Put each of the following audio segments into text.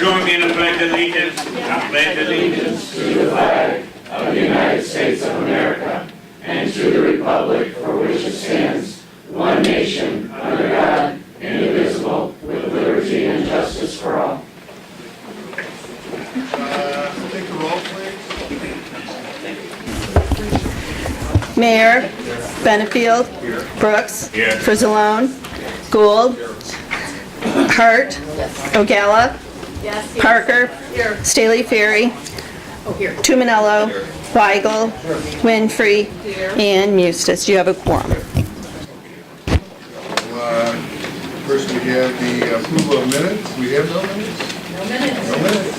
join me in the pledge of allegiance? I pledge allegiance to the flag of the United States of America and to the republic for which it stands, one nation, under God, indivisible, with liberty and justice for all. Take the roll, please. Mayor, Benefield, Brooks, Here. Frizzalone, Gould, Hart, Ogalla, Parker, Staley Ferry, Tuminello, Weigel, Winfrey, and Mustis. You have a quorum. First, we have the approval of minutes. We have no minutes? No minutes. No minutes.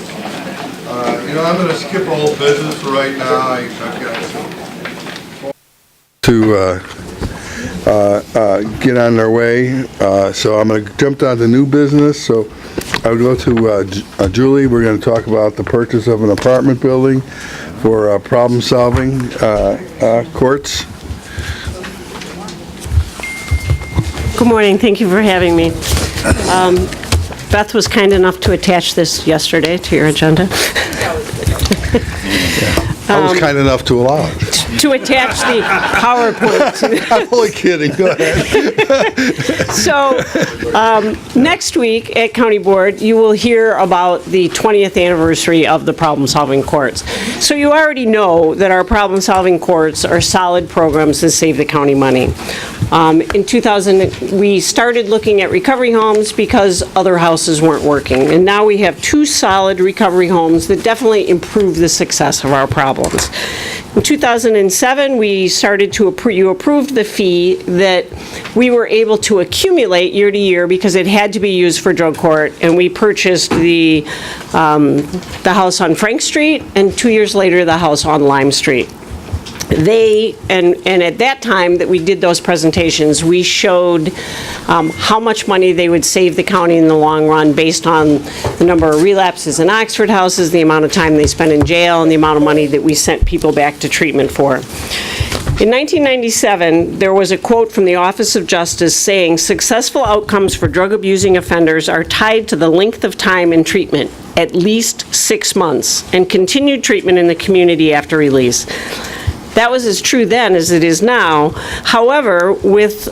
I'm going to skip all business for right now. I've got some to get on their way, so I'm going to jump down to new business. So I would go to Julie. We're going to talk about the purchase of an apartment building for problem-solving courts. Good morning. Thank you for having me. Beth was kind enough to attach this yesterday to your agenda. I was kind enough to allow it. To attach the PowerPoint. I'm only kidding. Go ahead. So, next week at County Board, you will hear about the 20th anniversary of the problem-solving courts. So you already know that our problem-solving courts are solid programs that save the county money. In 2000, we started looking at recovery homes because other houses weren't working. And now we have 2 solid recovery homes that definitely improve the success of our problems. In 2007, we started to you approved the fee that we were able to accumulate year to year because it had to be used for drug court, and we purchased the house on Frank Street, and 2 years later, the house on Lime Street. And at that time that we did those presentations, we showed how much money they would save the county in the long run based on the number of relapses in Oxford houses, the amount of time they spent in jail, and the amount of money that we sent people back to treatment for. In 1997, there was a quote from the Office of Justice saying, "Successful outcomes for drug-abusing offenders are tied to the length of time in treatment, at least 6 months, and continued treatment in the community after release." That was as true then as it is now. However, with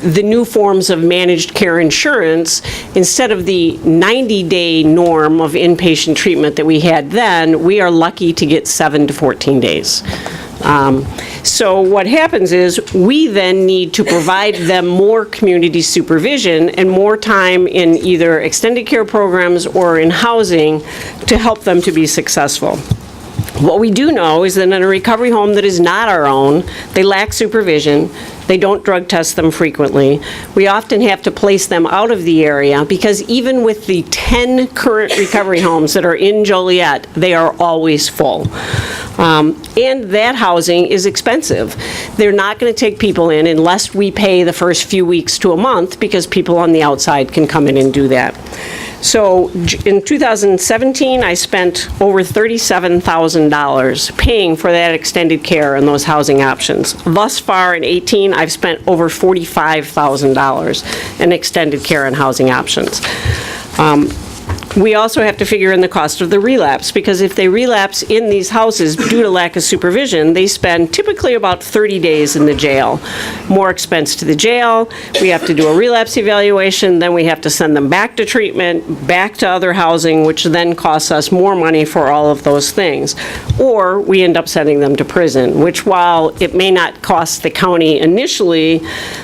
the new forms of managed care insurance, instead of the 90-day norm of inpatient treatment that we had then, we are lucky to get 7 to 14 days. So what happens is we then need to provide them more community supervision and more time in either extended care programs or in housing to help them to be successful. What we do know is that in a recovery home that is not our own, they lack supervision, they don't drug test them frequently. We often have to place them out of the area because even with the 10 current recovery homes that are in Joliet, they are always full. And that housing is expensive. They're not going to take people in unless we pay the first few weeks to a month because people on the outside can come in and do that. So in 2017, I spent over $37,000 paying for that extended care and those housing options. Thus far in 18, I've spent over $45,000 in extended care and housing options. We also have to figure in the cost of the relapse, because if they relapse in these houses due to lack of supervision, they spend typically about 30 days in the jail. More expense to the jail, we have to do a relapse evaluation, then we have to send them back to treatment, back to other housing, which then costs us more money for all of those things. Or we end up sending them to prison, which while it may not cost the county initially,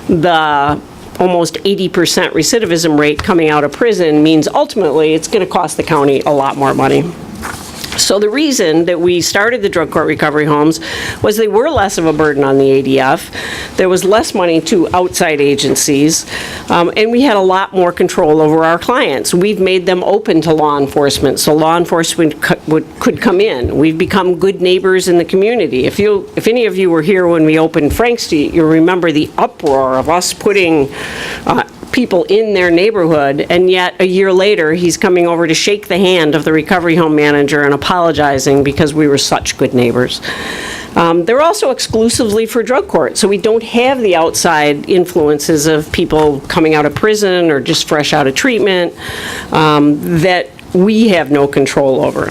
the almost 80% recidivism rate coming out of prison means ultimately it's going to cost the county a lot more money. So the reason that we started the drug court recovery homes was they were less of a burden on the ADF. There was less money to outside agencies, and we had a lot more control over our clients. We've made them open to law enforcement, so law enforcement could come in. We've become good neighbors in the community. If any of you were here when we opened Frank Street, you'll remember the uproar of us putting people in their neighborhood, and yet a year later he's coming over to shake the hand of the recovery home manager and apologizing because we were such good neighbors. They're also exclusively for drug court, so we don't have the outside influences of people coming out of prison or just fresh out of treatment that we have no control over.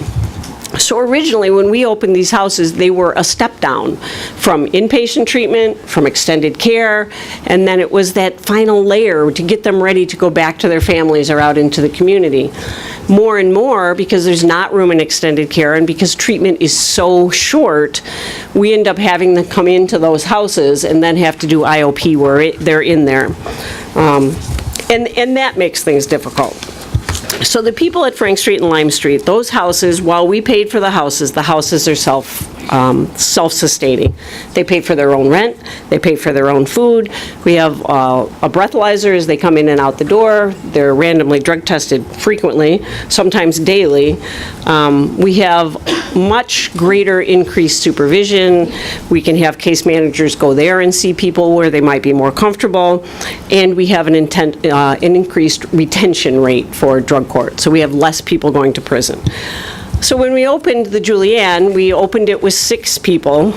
So originally, when we opened these houses, they were a step down from inpatient treatment, from extended care, and then it was that final layer to get them ready to go back to their families or out into the community. More and more, because there's not room in extended care and because treatment is so short, we end up having them come into those houses and then have to do IOP where they're in there. And that makes things difficult. So the people at Frank Street and Lime Street, those houses, while we paid for the houses are self-sustaining. They paid for their own rent, they paid for their own food. We have a breathalyzer as they come in and out the door. They're randomly drug tested frequently, sometimes daily. We have much greater increased supervision. We can have case managers go there and see people where they might be more comfortable. And we have an increased retention rate for drug court. So we have less people going to prison. So when we opened the Julianne, we opened it with 6 people.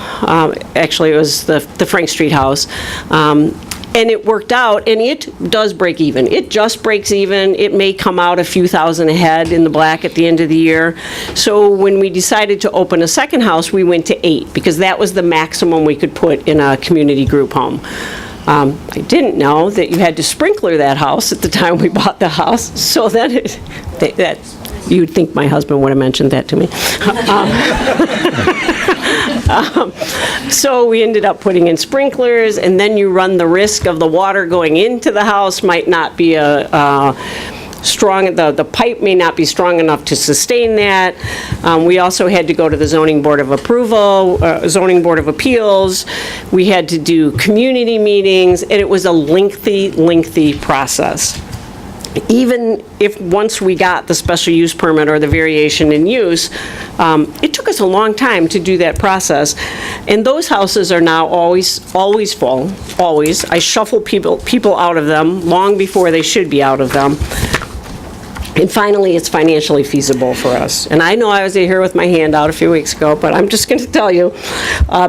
Actually, it was the Frank Street house. And it worked out, and it does break even. It just breaks even. It may come out a few thousand ahead in the black at the end of the year. So when we decided to open a second house, we went to 8, because that was the maximum we could put in a community group home. I didn't know that you had to sprinkler that house at the time we bought the house, so then you'd think my husband would have mentioned that to me. So we ended up putting in sprinklers, and then you run the risk of the water going into the house might not be the pipe may not be strong enough to sustain that. We also had to go to the Zoning Board of Zoning Board of Appeals. We had to do community meetings, and it was a lengthy process. Even if once we got the special use permit or the variation in use, it took us a long time to do that process. And those houses are now always full, always. I shuffle people out of them long before they should be out of them. And finally, it's financially feasible for us. And I know I was here with my hand out a few weeks ago, but I'm just going to tell you,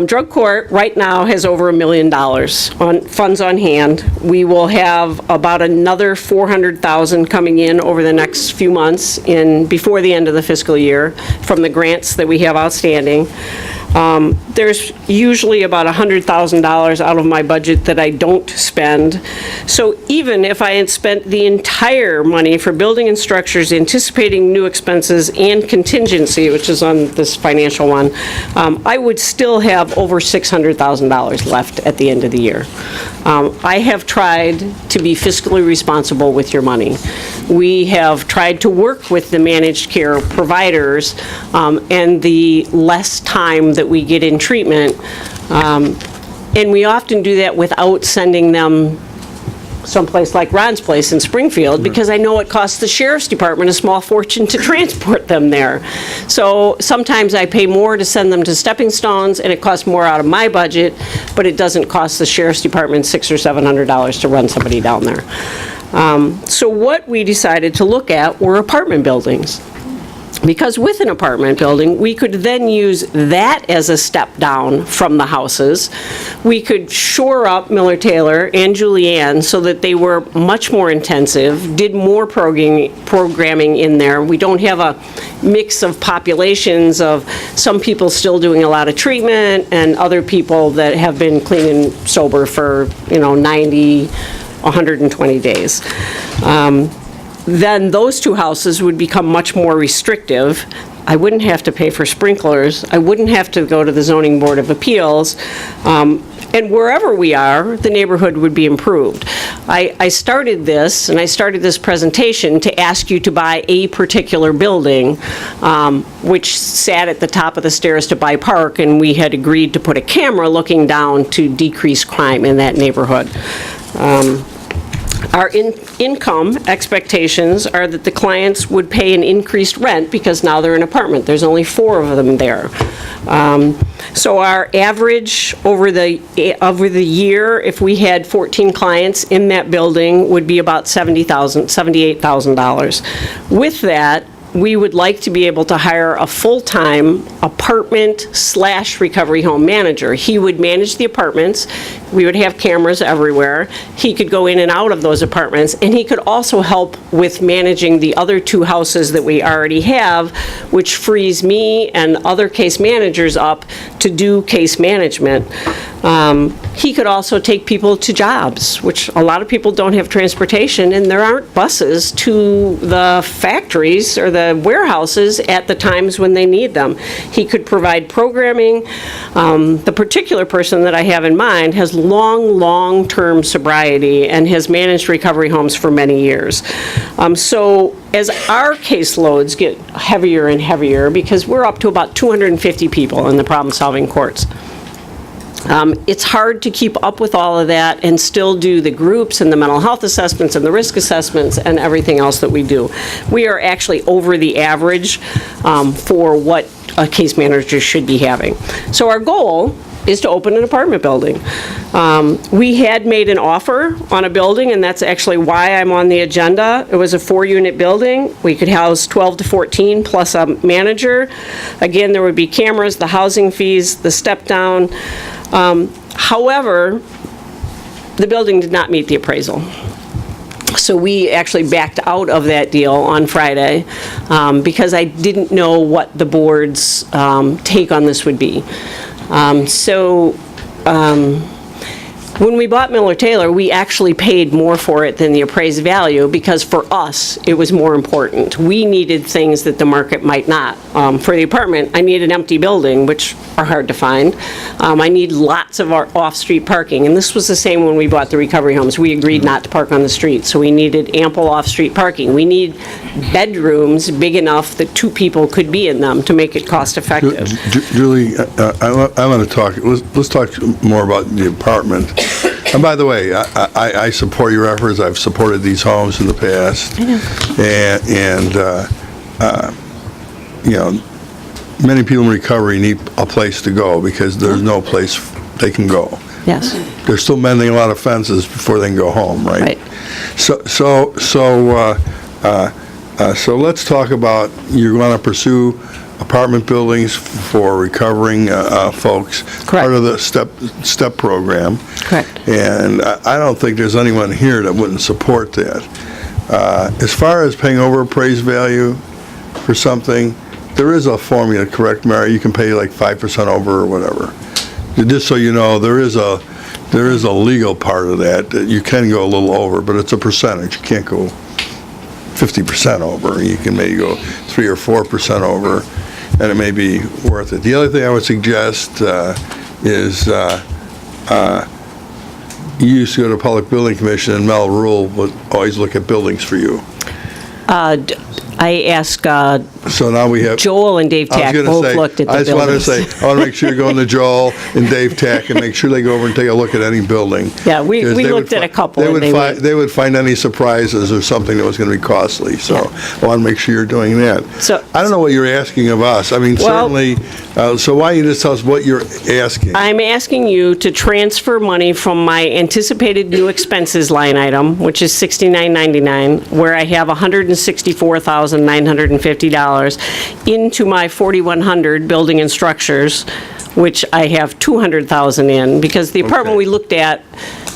drug court right now has over $1 million on funds on hand. We will have about another $400,000 coming in over the next few months before the end of the fiscal year from the grants that we have outstanding. There's usually about $100,000 out of my budget that I don't spend. So even if I had spent the entire money for building and structures, anticipating new expenses, and contingency, which is on this financial one, I would still have over $600,000 left at the end of the year. I have tried to be fiscally responsible with your money. We have tried to work with the managed care providers, and the less time that we get in treatment, and we often do that without sending them someplace like Ron's place in Springfield, because I know it costs the sheriff's department a small fortune to transport them there. So sometimes I pay more to send them to Stepping Stones, and it costs more out of my budget, but it doesn't cost the sheriff's department $600 or $700 to run somebody down there. So what we decided to look at were apartment buildings. Because with an apartment building, we could then use that as a step down from the houses. We could shore up Miller Taylor and Julianne so that they were much more intensive, did more programming in there. We don't have a mix of populations of some people still doing a lot of treatment and other people that have been clean and sober for, 90, 120 days. Then those 2 houses would become much more restrictive. I wouldn't have to pay for sprinklers. I wouldn't have to go to the Zoning Board of Appeals. And wherever we are, the neighborhood would be improved. I started this presentation to ask you to buy a particular building, which sat at the top of the stairs to Buy Park, and we had agreed to put a camera looking down to decrease crime in that neighborhood. Our income expectations are that the clients would pay an increased rent because now they're in an apartment. There's only 4 of them there. So our average over the year, if we had 14 clients in that building, would be about $78,000. With that, we would like to be able to hire a full-time apartment/recovery home manager. He would manage the apartments, we would have cameras everywhere, he could go in and out of those apartments, and he could also help with managing the other 2 houses that we already have, which frees me and other case managers up to do case management. He could also take people to jobs, which a lot of people don't have transportation, and there aren't buses to the factories or the warehouses at the times when they need them. He could provide programming. The particular person that I have in mind has long-term sobriety and has managed recovery homes for many years. So as our caseloads get heavier and heavier, because we're up to about 250 people in the problem-solving courts, it's hard to keep up with all of that and still do the groups and the mental health assessments and the risk assessments and everything else that we do. We are actually over the average for what a case manager should be having. So our goal is to open an apartment building. We had made an offer on a building, and that's actually why I'm on the agenda. It was a 4-unit building. We could house 12 to 14 plus a manager. Again, there would be cameras, the housing fees, the step down. However, the building did not meet the appraisal. So we actually backed out of that deal on Friday because I didn't know what the board's take on this would be. When we bought Miller Taylor, we actually paid more for it than the appraised value because for us, it was more important. We needed things that the market might not. For the apartment, I need an empty building, which are hard to find. I need lots of our off-street parking, and this was the same when we bought the recovery homes. We agreed not to park on the street, so we needed ample off-street parking. We need bedrooms big enough that 2 people could be in them to make it cost-effective. Julie, I want to talk, let's talk more about the apartment. And by the way, I support your efforts. I've supported these homes in the past. I know. You know, many people in recovery need a place to go because there's no place they can go. Yes. They're still mending a lot of fences before they can go home, right? Right. So let's talk about, you're going to pursue apartment buildings for recovering folks. Correct. Part of the STEP program. Correct. And I don't think there's anyone here that wouldn't support that. As far as paying over appraised value for something, there is a formula, correct, Mary? You can pay like 5% over or whatever. Just so you know, there is a legal part of that you can go a little over, but it's a percentage. You can't go 50% over. You can maybe go 3 or 4% over, and it may be worth it. The other thing I would suggest is you used to go to Public Building Commission, and Mel Rule would always look at buildings for you. I asked So now we have... Joel and Dave Tack both looked at the buildings. I just wanted to say, I want to make sure you're going to Joel and Dave Tack and make sure they go over and take a look at any building. Yeah, we looked at a couple. They would find any surprises or something that was going to be costly, so I want to make sure you're doing that. So- I don't know what you're asking of us. I mean, Well- certainly, so why don't you just tell us what you're asking? I'm asking you to transfer money from my anticipated new expenses line item, which is $69.99, where I have $164,950, into my 4,100 building and structures, which I have 200,000 in, because the apartment we looked at,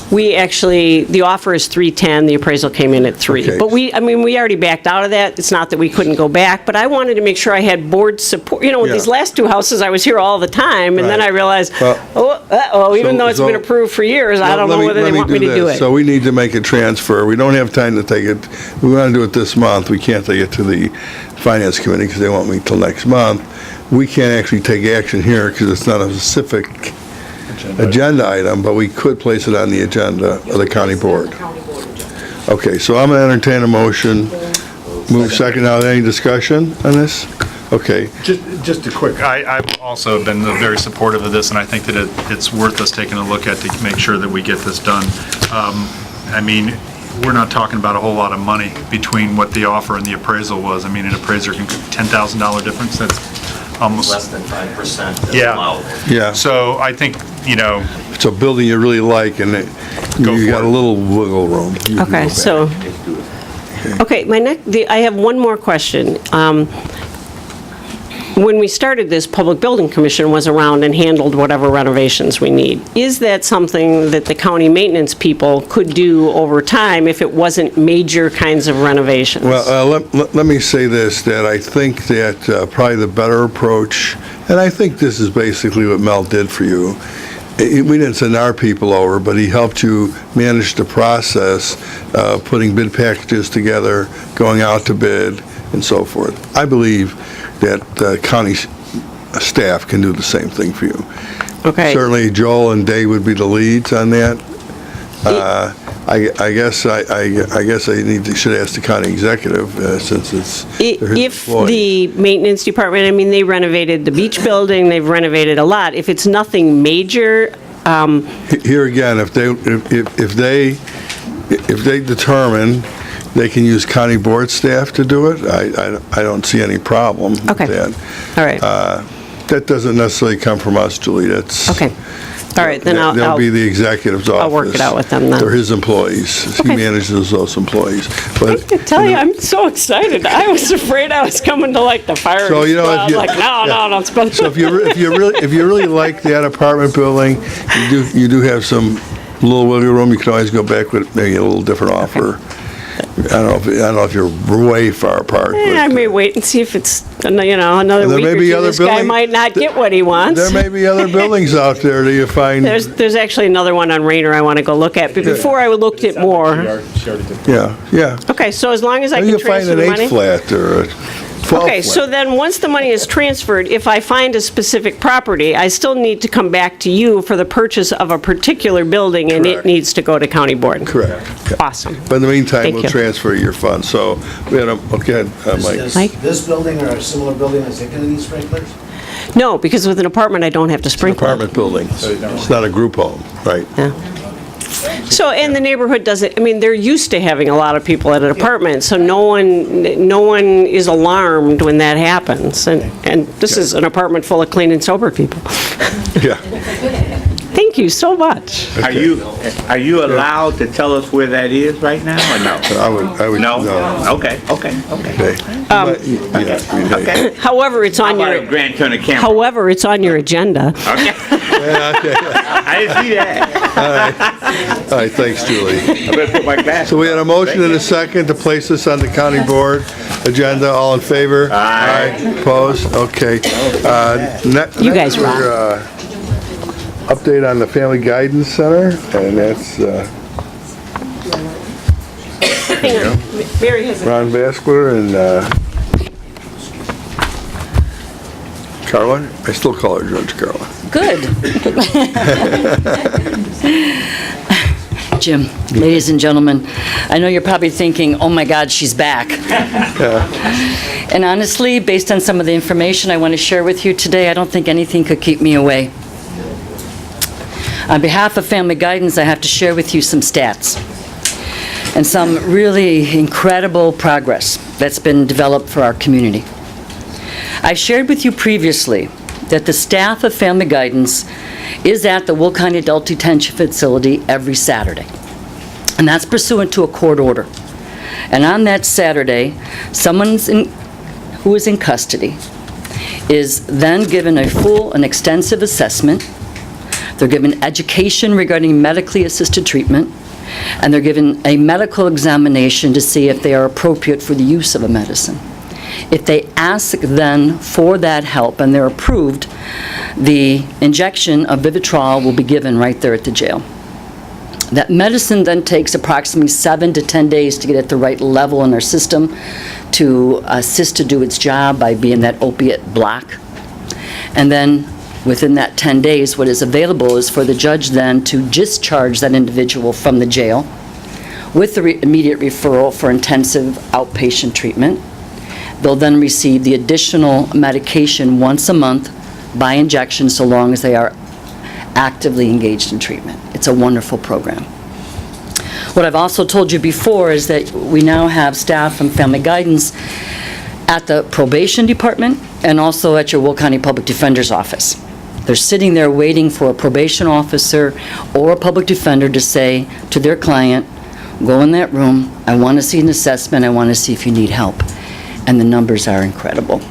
the offer is 310, the appraisal came in at 3. Okay. But we already backed out of that. It's not that we couldn't go back, but I wanted to make sure I had board support. You know, with Yeah. these last 2 houses, I was here all the time, and then Right. I realized, Well, even though it's been approved for years, I don't know whether they want me to do it. So we need to make a transfer. We don't have time to take it. We want to do it this month. We can't take it to the Finance Committee because they won't meet till next month. We can't actually take action here because it's not a specific agenda item, but we could place it on the agenda of the county board. Okay, so I'm going to entertain a motion. Move second. Now, any discussion on this? Okay. Just a quick, I've also been very supportive of this, and I think that it's worth us taking a look at to make sure that we get this done. I mean, we're not talking about a whole lot of money between what the offer and the appraisal was. I mean, an appraiser can, $10,000 difference, that's almost... Less than 5% is Yeah. allowed. Yeah. So I think, It's a building you really like, and Go you for got it. a little wiggle room. You can go Okay, back. so Okay, I have one more question. When we started this, Public Building Commission was around and handled whatever renovations we need. Is that something that the county maintenance people could do over time if it wasn't major kinds of renovations? Well, let me say this, that I think that probably the better approach, and I think this is basically what Mel did for you. We didn't send our people over, but he helped you manage the process, putting bid packages together, going out to bid, and so forth. I believe that county staff can do the same thing for you. Okay. Certainly Joel and Dave would be the leads on that. I guess I should ask the county executive, since it's they're his If employee. the maintenance department, I mean, they renovated the beach building, they've renovated a lot. If it's nothing major, Here again, if they determine they can use county board staff to do it, I don't see any problem with Okay. that. all right, That doesn't necessarly come from us, Julie, that's... okay. All right, then They'll I'll, be the executive's office. I'll work it out with them then. They're his employees. He Okay. manages those employees. I But tell you, I'm so excited. I was afraid I was coming to like the fire. So, you know, if I was you- like, no, don't spend. So if you really like that apartment building, you do have some little wiggle room. You can always go back with maybe a little different offer. I don't know if you're way far apart. I but, may wait and see if it's, another There week may or be two. other This guy building- might not get what he wants. There may be other buildings out there that you find. There's actually another one on Rainer I want to go look at, but before I looked at more. Yeah. Okay, so as long as I Maybe can you find transfer an the money? 8-flat or a 12-flat. Okay, so then, once the money is transferred, if I find a specific property, I still need to come back to you for the purchase of a particular building, and it Correct. needs to go to county board. Correct. Yeah. Awesome. But in the meantime, Thank we'll you. transfer your funds. So we had okay, Mike. Mike? This building or a similar building, is it gonna need sprinklers? No, because with an apartment, I don't have to sprinkle. Apartment building. It's not a group home, right? So, and the neighborhood doesn't, I mean, they're used to having a lot of people at an apartment, so no one is alarmed when that happens. And this is an apartment full of clean and sober people. Yeah. Thank you so much. Are you allowed to tell us where that is right now, or no? I would. No? Okay. Okay. Okay. However, it's How on about a your, grand turn of camera? however, it's on your agenda. Okay. I didn't see that. All right, thanks, Julie. I better put my glasses So we had a on. motion and a second to place this on the county board agenda. All in favor? Aye. Opposed? Okay. You guys rock. Update on the Family Guidance Center, and that's Hang on, Mary has a Ron Vaskler and Carla. I still call her Judge Carla. Good. Jim, ladies and gentlemen, I know you're probably thinking, oh my God, she's back. And honestly, based on some of the information I want to share with you today, I don't think anything could keep me away. On behalf of Family Guidance, I have to share with you some stats and some really incredible progress that's been developed for our community. I shared with you previously that the staff of Family Guidance is at the Will County Adult Detention Facility every Saturday. And that's pursuant to a court order. And on that Saturday, someone who is in custody is then given a full and extensive assessment. They're given education regarding medically assisted treatment, and they're given a medical examination to see if they are appropriate for the use of a medicine. If they ask then for that help and they're approved, the injection of Vivitrol will be given right there at the jail. That medicine then takes approximately 7 to 10 days to get at the right level in our system to assist to do its job by being that opiate block. And then within that 10 days, what is available is for the judge then to discharge that individual from the jail with the immediate referral for intensive outpatient treatment. They'll then receive the additional medication once a month by injection so long as they are actively engaged in treatment. It's a wonderful program. What I've also told you before is that we now have staff from Family Guidance at the probation department and also at your Will County Public Defender's office. They're sitting there waiting for a probation officer or a public defender to say to their client Go in that room. I want to see an assessment. I want to see if you need help. And the numbers are incredible.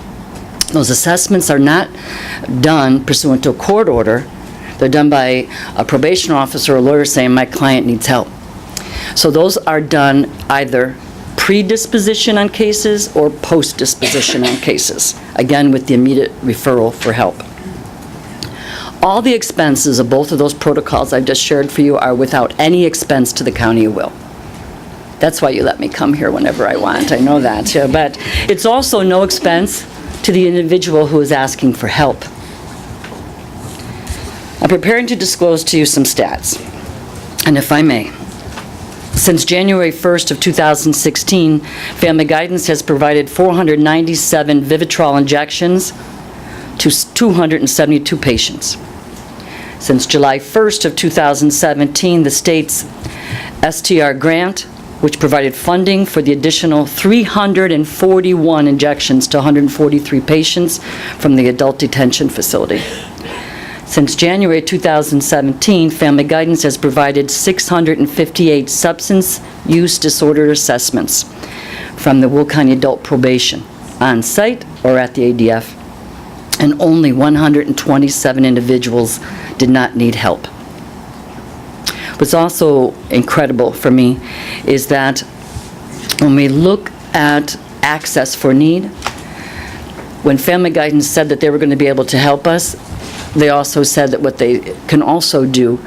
Those assessments are not done pursuant to a court order. They're done by a probation officer or a lawyer saying, my client needs help. So those are done either pre-disposition on cases or post-disposition on cases, again, with the immediate referral for help. All the expenses of both of those protocols I've just shared for you are without any expense to the County of Will. That's why you let me come here whenever I want, I know that, but it's also no expense to the individual who is asking for help. I'm preparing to disclose to you some stats, and if I may, since January 1st of 2016, Family Guidance has provided 497 Vivitrol injections to 272 patients. Since July 1st of 2017, the state's STR grant, which provided funding for the additional 341 injections to 143 patients from the adult detention facility. Since January 2017, Family Guidance has provided 658 substance use disorder assessments from the Will County Adult Probation, on-site or at the ADF, and only 127 individuals did not need help. What's also incredible for me is that when we look at access for need, when Family Guidance said that they were going to be able to help us, they also said that what they can also do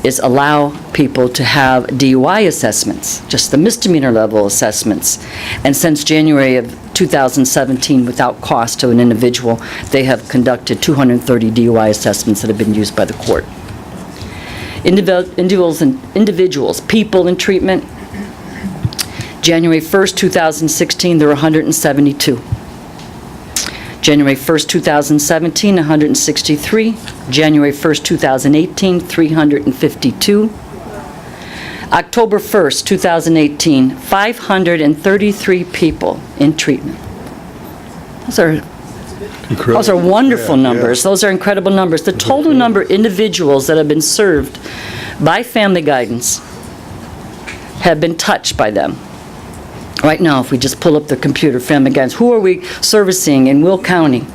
is allow people to have DUI assessments, just the misdemeanor level assessments. And since January of 2017, without cost to an individual, they have conducted 230 DUI assessments that have been used by the court. Individuals, people in treatment, January 1st, 2016, there were 172. January 1st, 2017, 163. January 1st, 2018, 352. October 1st, 2018, 533 people in treatment. Those are wonderful numbers. Those are incredible numbers. The total number of individuals that have been served by Family Guidance have been touched by them. Right now, if we just pull up the computer, Family Guidance, who are we servicing in Will County?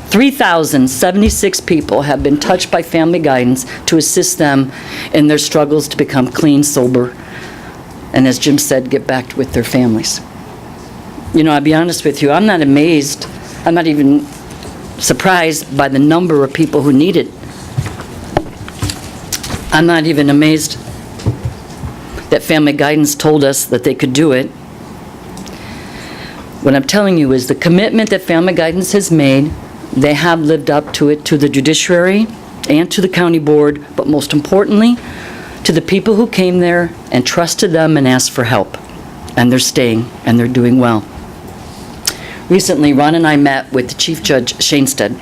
3,076 people have been touched by Family Guidance to assist them in their struggles to become clean, sober, and as Jim said, get back with their families. You know, I'll be honest with you, I'm not amazed, I'm not even surprised by the number of people who need it. I'm not even amazed that Family Guidance told us that they could do it. What I'm telling you is the commitment that Family Guidance has made, they have lived up to it, to the judiciary and to the county board, but most importantly, to the people who came there and trusted them and asked for help. And they're staying, and they're doing well. Recently, Ron and I met with Chief Judge Shainstead,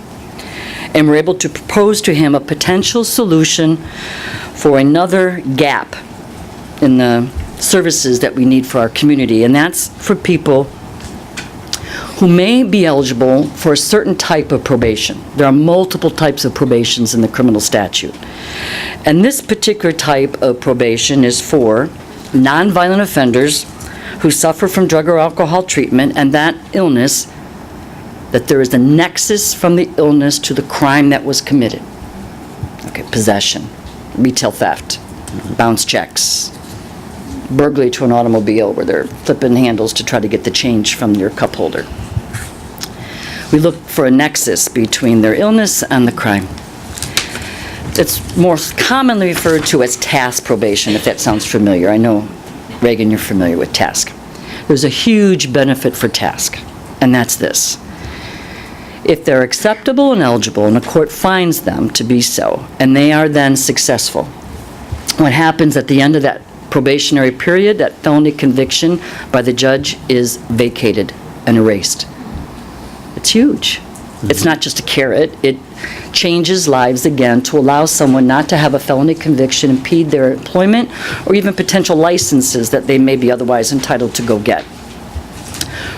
and were able to propose to him a potential solution for another gap in the services that we need for our community, and that's for people who may be eligible for a certain type of probation. There are multiple types of probations in the criminal statute. And this particular type of probation is for nonviolent offenders who suffer from drug or alcohol treatment, and that illness, that there is a nexus from the illness to the crime that was committed. Okay, possession, retail theft, bounce checks, burglary to an automobile where they're flipping handles to try to get the change from your cup holder. We look for a nexus between their illness and the crime. It's more commonly referred to as task probation, if that sounds familiar. I know, Reagan, you're familiar with task. There's a huge benefit for task, and that's this. If they're acceptable and eligible, and a court finds them to be so, and they are then successful, what happens at the end of that probationary period, that felony conviction by the judge is vacated and erased. It's huge. It's not just a carrot. It changes lives again to allow someone not to have a felony conviction impede their employment or even potential licenses that they may be otherwise entitled to go get.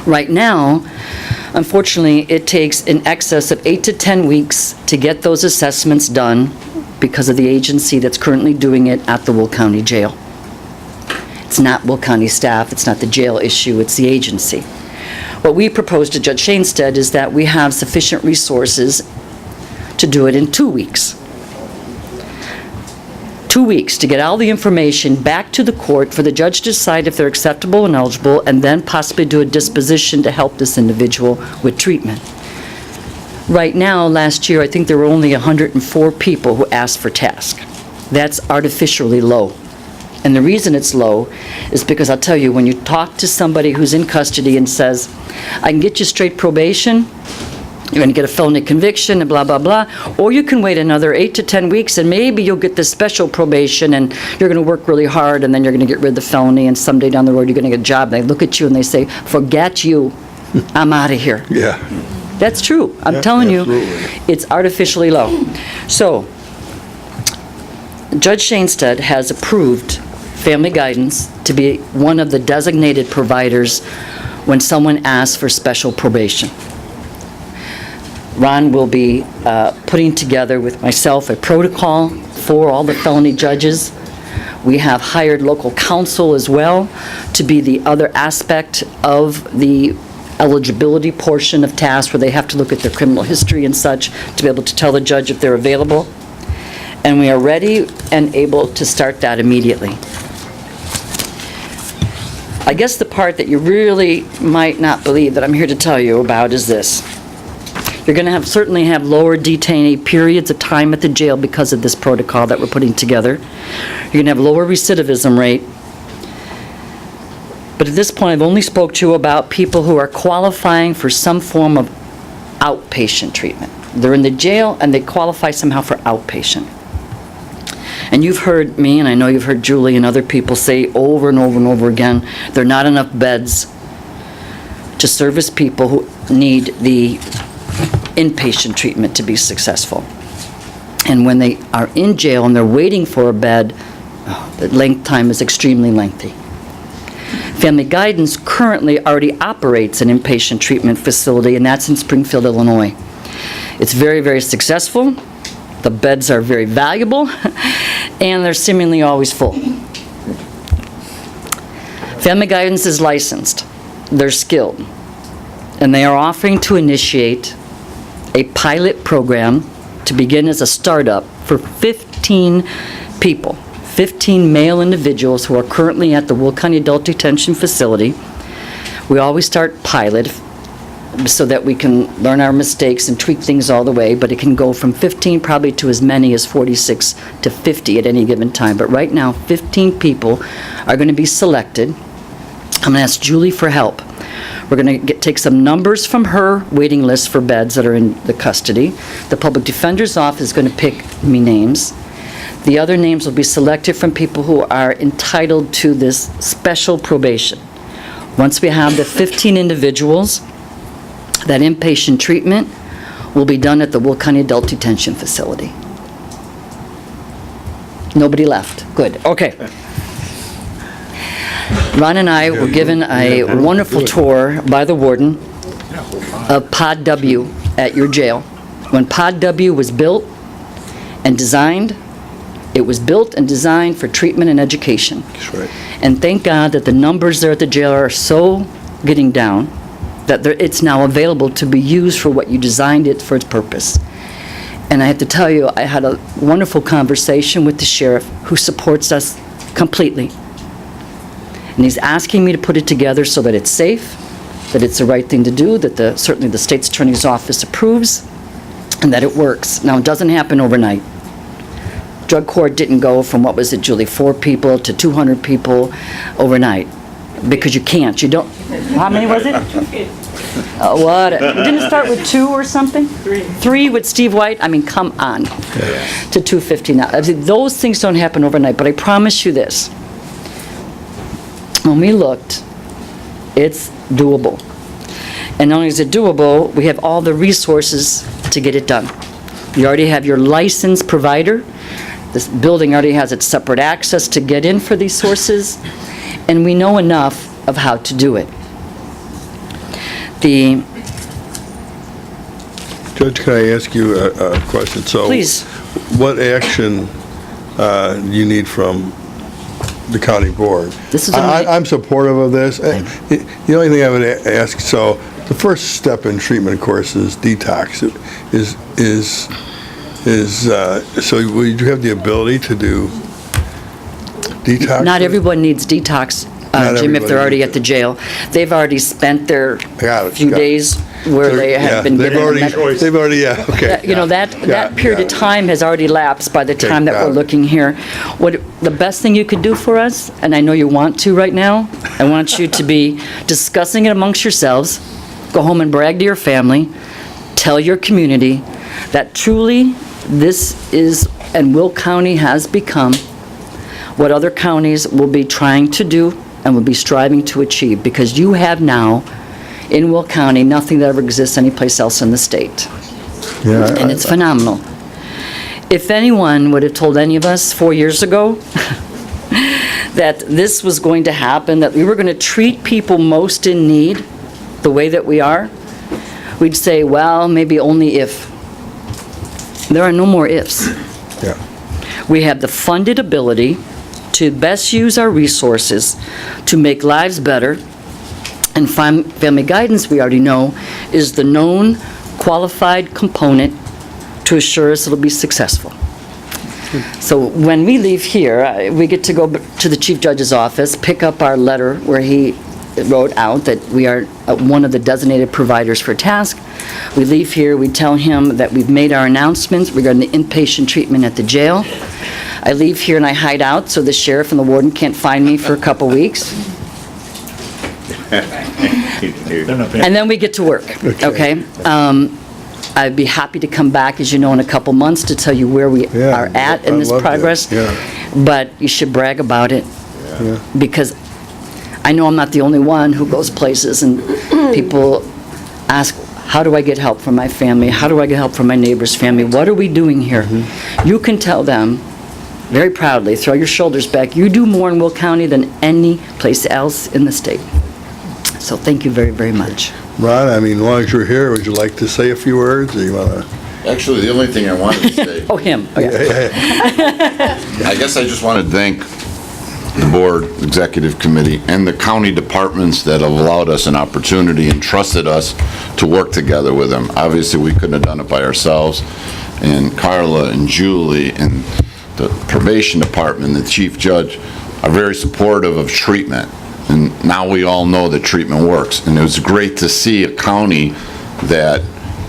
Right now, unfortunately, it takes in excess of 8 to 10 weeks to get those assessments done because of the agency that's currently doing it at the Will County Jail. It's not Will County staff, it's not the jail issue, it's the agency. What we proposed to Judge Shainstead is that we have sufficient resources to do it in 2 weeks. 2 weeks to get all the information back to the court for the judge to decide if they're acceptable and eligible, and then possibly do a disposition to help this individual with treatment. Right now, last year, I think there were only 104 people who asked for task. That's artificially low. And the reason it's low is because I'll tell you, when you talk to somebody who's in custody and says, I can get you straight probation, you're going to get a felony conviction and blah, blah, blah, or you can wait another 8 to 10 weeks and maybe you'll get this special probation and you're going to work really hard and then you're going to get rid of the felony and someday down the road you're going to get a job. They look at you and they say, forget you, I'm out of here. Yeah. That's true. I'm Yeah, telling you, absolutely. it's artificially low. So, Judge Shainstead has approved Family Guidance to be one of the designated providers when someone asks for special probation. Ron will be putting together with myself a protocol for all the felony judges. We have hired local counsel as well to be the other aspect of the eligibility portion of tasks where they have to look at their criminal history and such to be able to tell the judge if they're available. And we are ready and able to start that immediately. I guess the part that you really might not believe that I'm here to tell you about is this. You're going to certainly have lower detainee periods of time at the jail because of this protocol that we're putting together. You're going to have lower recidivism rate. But at this point, I've only spoke to you about people who are qualifying for some form of outpatient treatment. They're in the jail and they qualify somehow for outpatient. And you've heard me, and I know you've heard Julie and other people say over and over and over again, there are not enough beds to service people who need the inpatient treatment to be successful. And when they are in jail and they're waiting for a bed, the length time is extremely lengthy. Family Guidance currently already operates an inpatient treatment facility, and that's in Springfield, Illinois. It's very, very successful. The beds are very valuable, and they're seemingly always full. Family Guidance is licensed. They're skilled. And they are offering to initiate a pilot program to begin as a startup for 15 people, 15 male individuals who are currently at the Will County Adult Detention Facility. We always start pilot so that we can learn our mistakes and tweak things all the way, but it can go from 15 probably to as many as 46 to 50 at any given time. But right now, 15 people are going to be selected. I'm going to ask Julie for help. We're going to take some numbers from her waiting list for beds that are in the custody. The Public Defender's Office is going to pick me names. The other names will be selected from people who are entitled to this special probation. Once we have the 15 individuals, that inpatient treatment will be done at the Will County Adult Detention Facility. Nobody left. Good. Okay. Ron and I were given a wonderful tour by the warden of Pod W at your jail. When Pod W was built and designed, it was built and designed for treatment and education. That's right. And thank God that the numbers there at the jail are so getting down that it's now available to be used for what you designed it for its purpose. And I have to tell you, I had a wonderful conversation with the sheriff who supports us completely. And he's asking me to put it together so that it's safe, that it's the right thing to do, that certainly the state's attorney's office approves, and that it works. Now, it doesn't happen overnight. Drug court didn't go from, what was it, Julie, 4 people to 200 people overnight. Because you can't. You don't. How many was it? What? Didn't it start with 2 or something? 3 with Steve White? I mean, come on. To 250 now. I mean, those things don't happen overnight, but I promise you this. When we looked, it's doable. And not only is it doable, we have all the resources to get it done. You already have your licensed provider. This building already has its separate access to get in for these sources. And we know enough of how to do it. Judge, can I ask you a question? So, Please. what action do you need from the county board. This is a- I'm supportive of this. The only thing I would ask, so the first step in treatment, of course, is detox. So will you have the ability to do detox? Not everyone needs detox, Not Jim, if they're everybody already needs at the jail. They've already spent their Got it, few got it. days where they Yeah, have been they've given a already- med- They've already, yeah, okay. You know, that period of got it. time has already lapsed by the Okay, time that got we're it. looking here. What, the best thing you could do for us, and I know you want to right now, I want you to be discussing it amongst yourselves, go home and brag to your family, tell your community that truly this is, and Will County has become what other counties will be trying to do and will be striving to achieve, because you have now, in Will County, nothing that ever exists anyplace else in the state. Yeah, And it's phenomenal. If anyone would have told any of us 4 years ago that this was going to happen, that we were going to treat people most in need the way that we are, we'd say, well, maybe only if. There are no more ifs. yeah. We have the funded ability to best use our resources to make lives better. And family guidance, we already know, is the known qualified component to assure us it'll be successful. So when we leave here, we get to go to the Chief Judge's office, pick up our letter where he wrote out that we are one of the designated providers for task. We leave here, we tell him that we've made our announcements regarding the inpatient treatment at the jail. I leave here and I hide out so the sheriff and the warden can't find me for a couple weeks. They're not paying. And then we get to work, okay? I'd be happy to come back, as you know, in a couple months to tell you where we Yeah, are at in I'd this love that, progress. yeah. But you should brag about it, because I know I'm not the only one who goes places and people ask, how do I get help from my family? How do I get help from my neighbor's family? What are we doing here? You can tell them very proudly, throw your shoulders back, you do more in Will County than any place else in the state. So thank you very, very much. Ron, I mean, as long as you're here, would you like to say a few words, or you want to? Actually, the only thing I wanted to say, Oh, him, oh, yeah. I guess I just want to thank the board, executive committee, and the county departments that have allowed us an opportunity and trusted us to work together with them. Obviously, we couldn't have done it by ourselves, and Carla and Julie and the probation department, the chief judge, are very supportive of treatment. And now we all know that treatment works. And it was great to see a county that,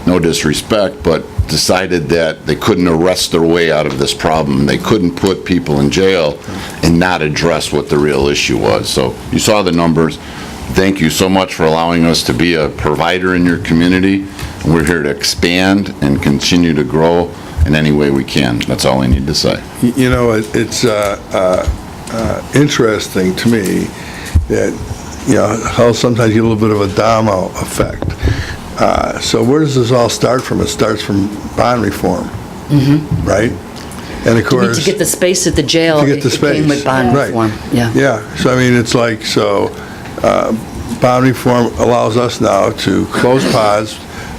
no disrespect, but decided that they couldn't arrest their way out of this problem. They couldn't put people in jail and not address what the real issue was. So you saw the numbers. Thank you so much for allowing us to be a provider in your community. And we're here to expand and continue to grow in any way we can. That's all I need to say. You know, it's interesting to me that, you know, how sometimes you get a little bit of a domino effect. So where does this all start from? It starts from bond reform, right? And of You need course, to get the space at the jail. to get the It came with space, bond right. reform, yeah. Yeah, so I mean, it's like, so bond reform allows us now to close pods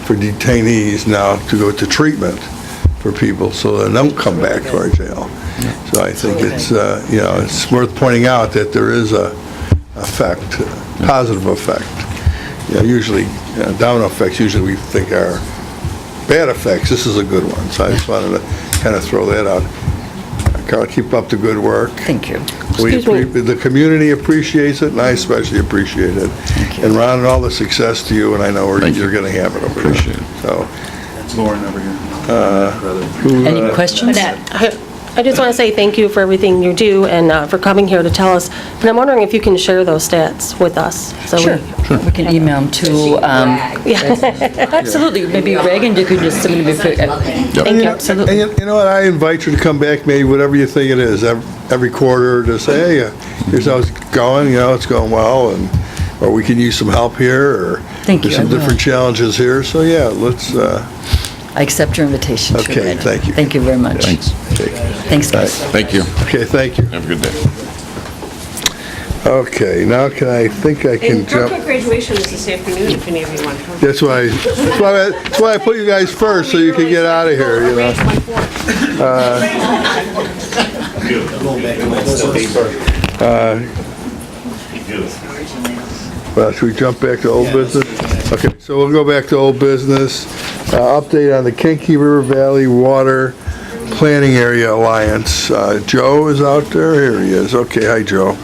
for detainees now to go to treatment for people so they don't come back to our jail. So I think it's, you know, it's worth pointing out that there is a effect, positive effect. You know, usually, domino effects usually we think are bad effects. This is a good one, so I just wanted to kind of throw that out. Carla, keep up the good work. Thank you. The community appreciates it, and I especially appreciate it. And Ron, all the success to you, and I know Thank you. you're going to have it over there. Appreciate it. So, Lauren over here. Any questions? I just want to say thank you for everything you do and for coming here to tell us. And I'm wondering if you can share those stats with us. So Sure, we can email them to, absolutely, maybe Reagan, you could just send them. Thank you, absolutely. and you know what, I invite you to come back, maybe whatever you think it is, every quarter, to say, hey, here's how it's going, you know, it's going well, and, or we can use some help here, or Thank you, there's some I will. different challenges here, so yeah, let's, I accept your invitation. Sure, Okay, Ed. thank you. Thank you very much. Thanks. Thanks, guys. Thank you. okay, thank you. Have a good day. Okay, now I think I can And jump. Brooklyn graduation is this afternoon, if any of you want to come. That's why I put you guys first, so you can get out of here, you know. Going back to my business. Well, should we jump back to old business? Okay, so we'll go back to old business. Update on the Kankakee River Valley Water Planning Area Alliance. Joe is out there? Here he is. Okay, hi, Joe.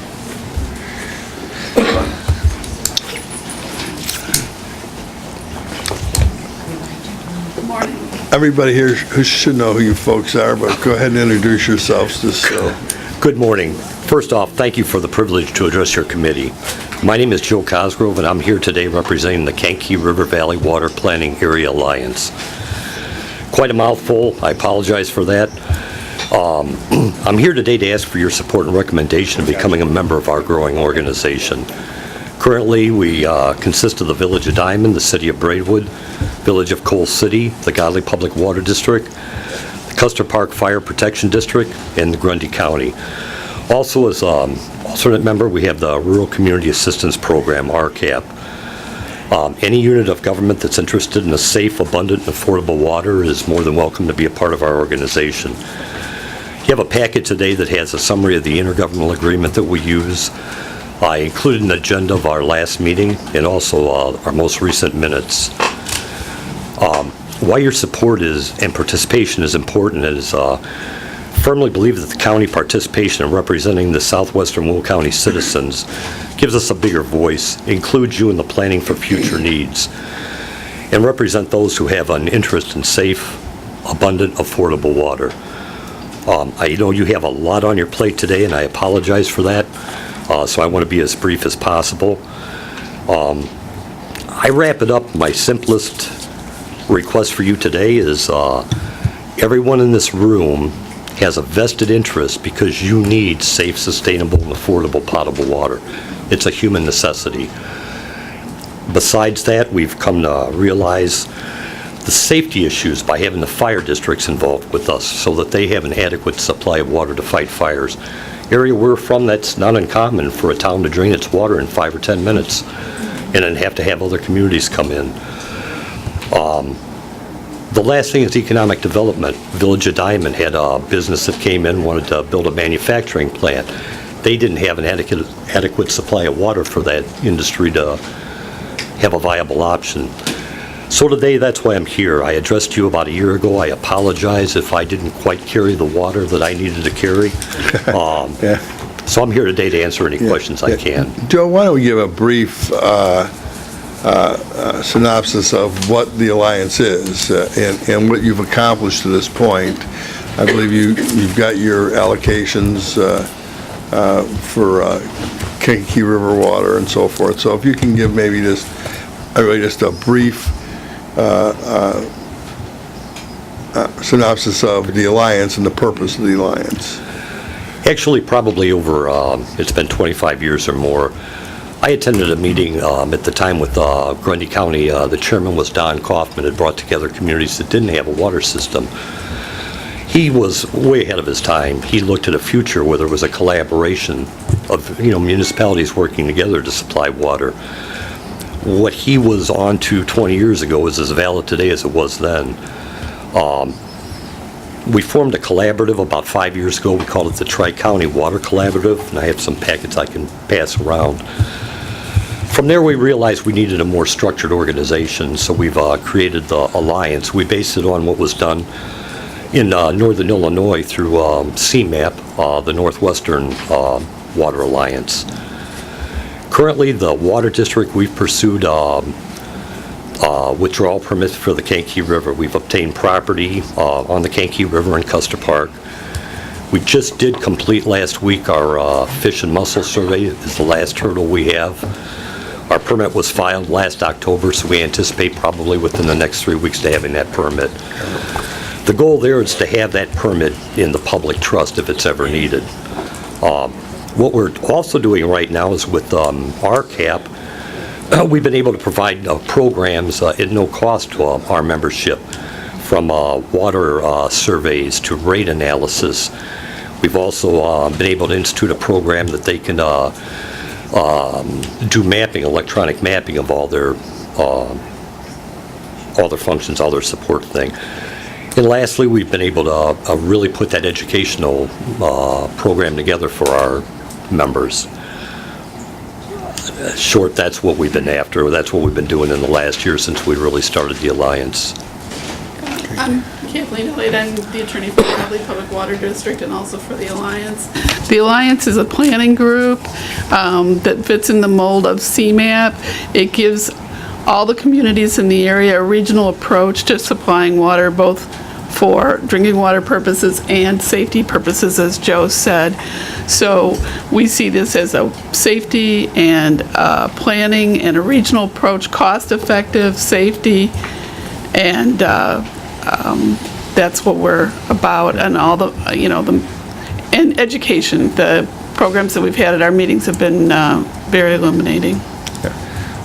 Everybody here who should know who you folks are, but go ahead and introduce yourselves just so. Good morning. First off, thank you for the privilege to address your committee. My name is Joe Cosgrove, and I'm here today representing the Kankakee River Valley Water Planning Area Alliance. Quite a mouthful. I apologize for that. I'm here today to ask for your support and recommendation of becoming a member of our growing organization. Currently, we consist of the Village of Diamond, the City of Braidwood, Village of Coal City, the Godley Public Water District, the Custer Park Fire Protection District, and the Grundy County. Also, as alternate member, we have the Rural Community Assistance Program, RCAP. Any unit of government that's interested in a safe, abundant, and affordable water is more than welcome to be a part of our organization. You have a packet today that has a summary of the intergovernmental agreement that we use. I included an agenda of our last meeting and also our most recent minutes. Why your support and participation is important is firmly believe that the county participation in representing the southwestern Will County citizens gives us a bigger voice, includes you in the planning for future needs, and represent those who have an interest in safe, abundant, affordable water. I know you have a lot on your plate today, and I apologize for that, so I want to be as brief as possible. I wrap it up. My simplest request for you today is everyone in this room has a vested interest because you need safe, sustainable, and affordable potable water. It's a human necessity. Besides that, we've come to realize the safety issues by having the fire districts involved with us so that they have an adequate supply of water to fight fires. Area we're from, that's not uncommon for a town to drain its water in 5 or 10 minutes and then have to have other communities come in. The last thing is economic development. Village of Diamond had a business that came in, wanted to build a manufacturing plant. They didn't have an adequate supply of water for that industry to have a viable option. So today, that's why I'm here. I addressed you about a year ago. I apologize if I didn't quite carry the water that I needed to carry. Yeah. So I'm here today to answer any questions I can. Joe, why don't we give a brief synopsis of what the Alliance is and what you've accomplished to this point. I believe you've got your allocations for Kankakee River water and so forth. So if you can give maybe just a brief synopsis of the Alliance and the purpose of the Alliance. Actually, probably over, it's been 25 years or more. I attended a meeting at the time with Grundy County. The chairman was Don Kaufman, had brought together communities that didn't have a water system. He was way ahead of his time. He looked at a future where there was a collaboration of municipalities working together to supply water. What he was on to 20 years ago is as valid today as it was then. We formed a collaborative about 5 years ago. We called it the Tri-County Water Collaborative, and I have some packets I can pass around. From there, we realized we needed a more structured organization, so we've created the Alliance. We based it on what was done in northern Illinois through CMAP, the Northwestern Water Alliance. Currently, the Water District, we've pursued withdrawal permits for the Kankakee River. We've obtained property on the Kankakee River in Custer Park. We just did complete last week our fish and mussel survey. Is the last hurdle we have. Our permit was filed last October, so we anticipate probably within the next 3 weeks to having that permit. The goal there is to have that permit in the public trust if it's ever needed. What we're also doing right now is with RCAP, we've been able to provide programs at no cost to our membership, from water surveys to rate analysis. We've also been able to institute a program that they can do mapping, electronic mapping of all their functions, all their support thing. And lastly, we've been able to really put that educational program together for our members. Short, that's what we've been after. That's what we've been doing in the last year since we really started the Alliance. I'm Kathleen Elliott. I'm the attorney for the Hadley Public Water District and also for the Alliance. The Alliance is a planning group that fits in the mold of CMAP. It gives all the communities in the area a regional approach to supplying water, both for drinking water purposes and safety purposes, as Joe said. So we see this as a safety and planning and a regional approach, cost-effective, safety, and that's what we're about, and all the, and education. The programs that we've had at our meetings have been very illuminating.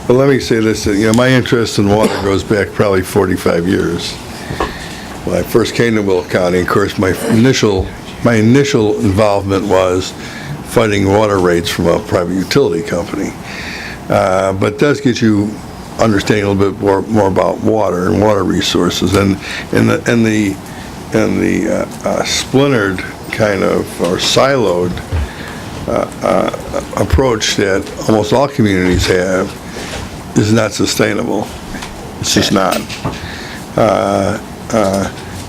Well, let me say this, my interest in water goes back probably 45 years. When I first came to Will County, of course, my initial involvement was fighting water rates from a private utility company. But it does get you understanding a little bit more about water and water resources, and the splintered kind of, or siloed approach that almost all communities have is not sustainable. It's just not.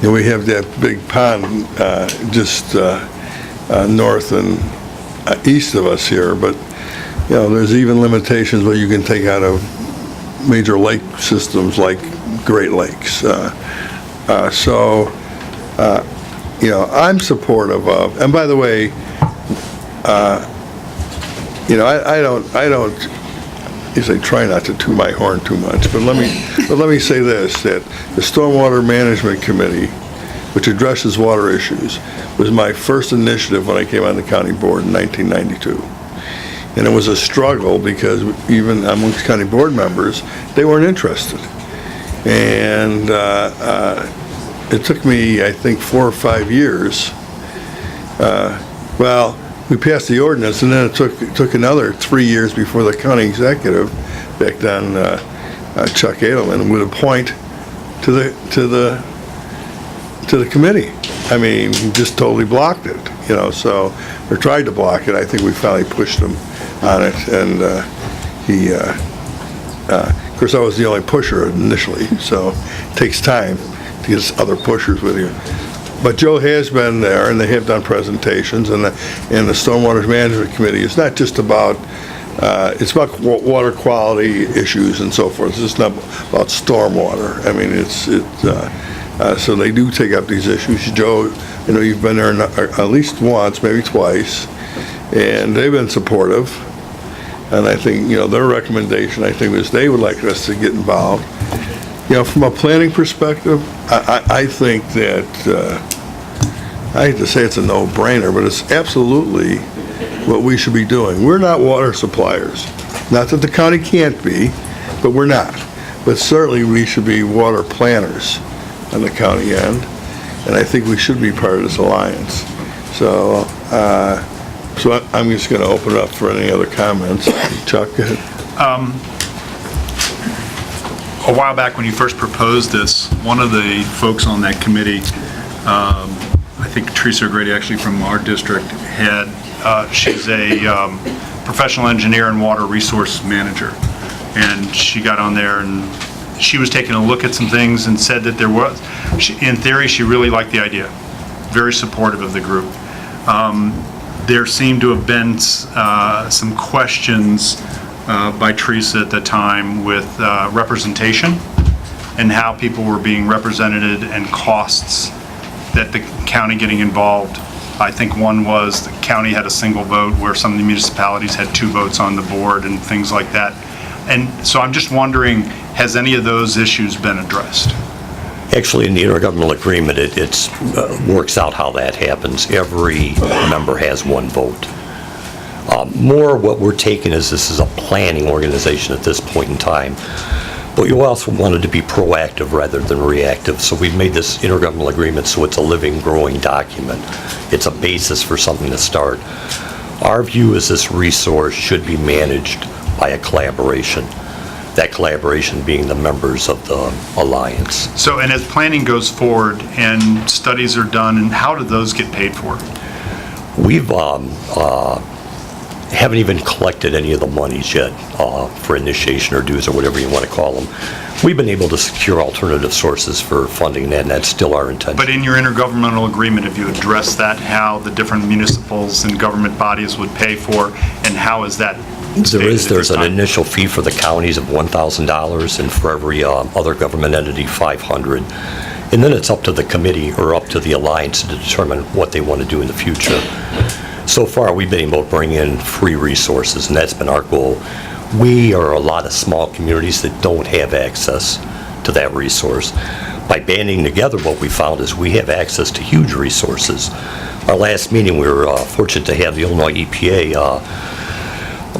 We have that big pond just north and east of us here, but there's even limitations what you can take out of major lake systems like Great Lakes. So I'm supportive of, and by the way, I don't usually try not to toot my horn too much, but let me say this, that the Stormwater Management Committee, which addresses water issues, was my first initiative when I came on the county board in 1992. And it was a struggle because even amongst county board members, they weren't interested. And it took me, I think, 4 or 5 years. We passed the ordinance, and then it took another 3 years before the county executive, back then Chuck Adelman, would appoint to the committee. I mean, he just totally blocked it, so, or tried to block it. I think we finally pushed him on it, and of course, I was the only pusher initially, so it takes time to get other pushers with you. But Joe has been there, and they have done presentations, and the Stormwater Management Committee is not just about, it's about water quality issues and so forth. It's just not about stormwater. I mean, so they do take up these issues. Joe, you've been there at least once, maybe twice, and they've been supportive. And I think, their recommendation, I think, is they would like us to get involved. From a planning perspective, I think that, I hate to say it's a no-brainer, but it's absolutely what we should be doing. We're not water suppliers. Not that the county can't be, but we're not. But certainly we should be water planners on the county end, and I think we should be part of this alliance. So, I'm just going to open it up for any other comments. Chuck, go ahead. A while back when you first proposed this, one of the folks on that committee, I think Teresa O'Grady, actually from our district, she's a professional engineer and water resource manager. And she got on there and she was taking a look at some things and said that there was, in theory, she really liked the idea. Very supportive of the group. There seemed to have been some questions by Teresa at the time with representation and how people were being represented and costs that the county getting involved. I think one was the county had a single vote where some of the municipalities had 2 votes on the board and things like that. And so I'm just wondering, has any of those issues been addressed? Actually, in the intergovernmental agreement, it works out how that happens. Every member has 1 vote. More what we're taking is this is a planning organization at this point in time. But you also wanted to be proactive rather than reactive, so we've made this intergovernmental agreement so it's a living, growing document. It's a basis for something to start. Our view is this resource should be managed by a collaboration. that collaboration being the members of the alliance. So, and as planning goes forward and studies are done, and how do those get paid for? We've haven't even collected any of the monies yet for initiation or dues or whatever you want to call them. We've been able to secure alternative sources for funding that, and that's still our intention. But in your intergovernmental agreement, have you addressed that, how the different municipals and government bodies would pay for, and how is that stated at There's this an time? initial fee for the counties of $1,000, and for every other government entity, $500. And then it's up to the committee or up to the alliance to determine what they want to do in the future. So far, we've been able to bring in free resources, and that's been our goal. We are a lot of small communities that don't have access to that resource. By banding together, what we found is we have access to huge resources. Our last meeting, we were fortunate to have the Illinois EPA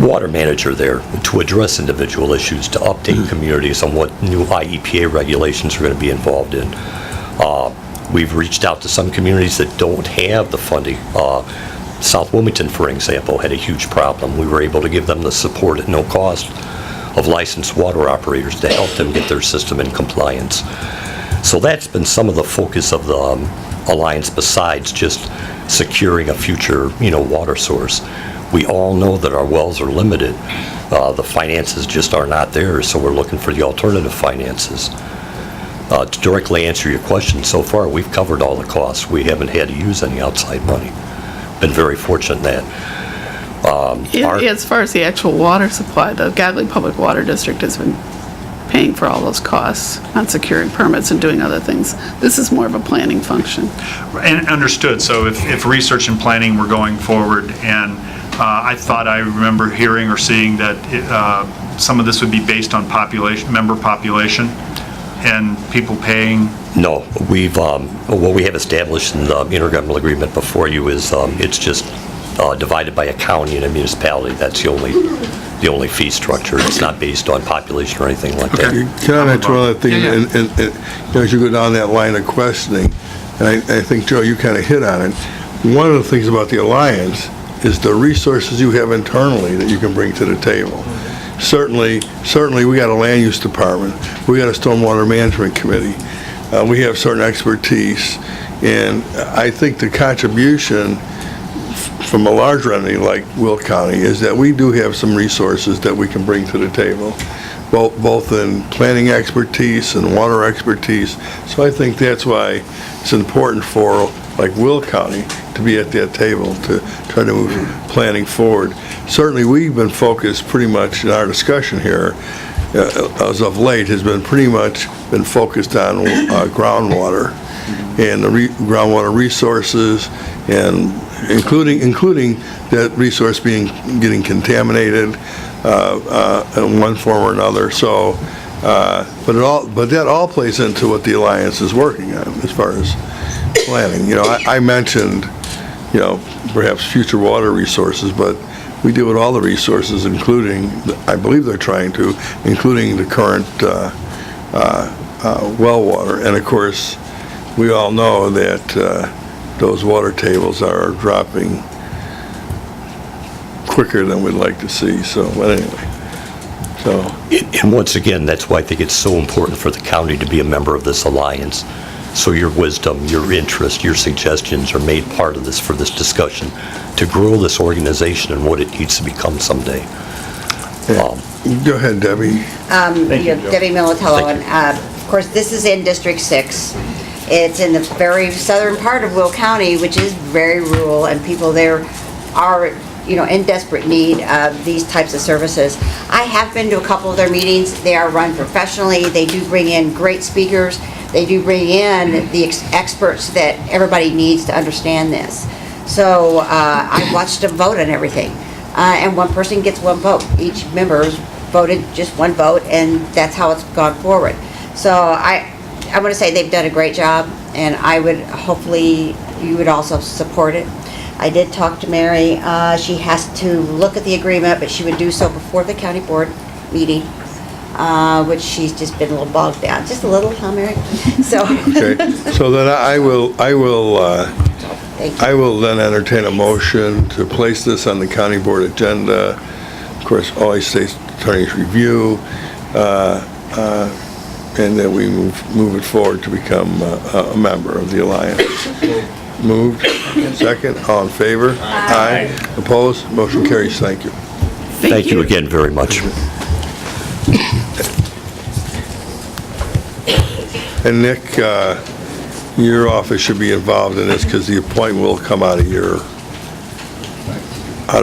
water manager there to address individual issues, to update communities on what new IEPA regulations are going to be involved in. We've reached out to some communities that don't have the funding. South Wilmington, for example, had a huge problem. We were able to give them the support at no cost of licensed water operators to help them get their system in compliance. So that's been some of the focus of the alliance, besides just securing a future, water source. We all know that our wells are limited. The finances just are not there, so we're looking for the alternative finances. To directly answer your question, so far we've covered all the costs. We haven't had to use any outside money. Been very fortunate in that. As far as the actual water supply, the Gadley Public Water District has been paying for all those costs on securing permits and doing other things. This is more of a planning function. And understood, so if research and planning were going forward, and I thought I remember hearing or seeing that some of this would be based on member population, and people paying. No, what we have established in the intergovernmental agreement before you is it's just divided by a county and a municipality. That's the only fee structure. It's not based on population or anything like that. Can I mention one other thing? Yeah, yeah. And as you go down that line of questioning, and I think, Joe, you kind of hit on it, one of the things about the Alliance is the resources you have internally that you can bring to the table. Certainly, we got a land use department, we got a stormwater management committee, we have certain expertise, and I think the contribution from a larger entity like Will County is that we do have some resources that we can bring to the table, both in planning expertise and water expertise. So I think that's why it's important for, like, Will County to be at that table to try to move planning forward. Certainly, we've been focused pretty much in our discussion here, as of late, has been pretty much been focused on groundwater and the groundwater resources, and including that resource getting contaminated in one form or another. So, but that all plays into what the Alliance is working on as far as planning. I mentioned, perhaps future water resources, but we deal with all the resources, including, I believe they're trying to, including the current well water. And of course, we all know that those water tables are dropping quicker than we'd like to see. So, but anyway. And once again, that's why I think it's so important for the county to be a member of this alliance. So your wisdom, your interest, your suggestions are made part of this for this discussion to grow this organization and what it needs to become someday. Go ahead, Debbie. Debbie Militello, Thank you. and of course, this is in District 6. It's in the very southern part of Will County, which is very rural, and people there are, in desperate need of these types of services. I have been to a couple of their meetings. They are run professionally. They do bring in great speakers. They do bring in the experts that everybody needs to understand this. So I watched them vote on everything. And one person gets one vote. Each member's voted just one vote, and that's how it's gone forward. So I want to say they've done a great job, and I would, hopefully, you would also support it. I did talk to Mary. She has to look at the agreement, but she would do so before the county board meeting, which she's just been a little bogged down. Just a little, huh, Mary? So. Okay. So then I will then entertain a motion to place this on the county board agenda. Of course, always states attorney's review, and that we move it forward to become a member of the Alliance. Moved. Second. All in favor? Aye. Opposed? Motion carries. Thank you. Thank you again very much. And Nick, your office should be involved in this because the appointment will come out of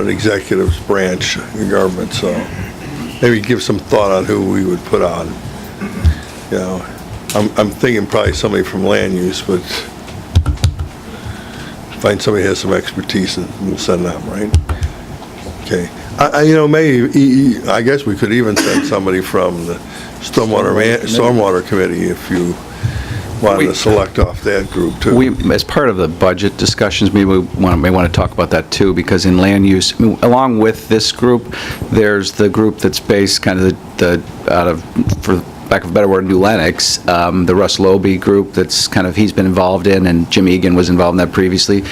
the executive's branch of your government, so maybe give some thought on who we would put on. You know, I'm thinking probably somebody from land use, but find somebody who has some expertise and we'll send them, right? Okay. Maybe, I guess we could even send somebody from the Stormwater Committee if you wanted to select off that group too. As part of the budget discussions, maybe we may want to talk about that too, because in land use, along with this group, there's the group that's based kind of out of, for lack of a better word, New Lenox, the Russ Lobe group that's kind of, he's been involved in, and Jim Egan was involved in that previously.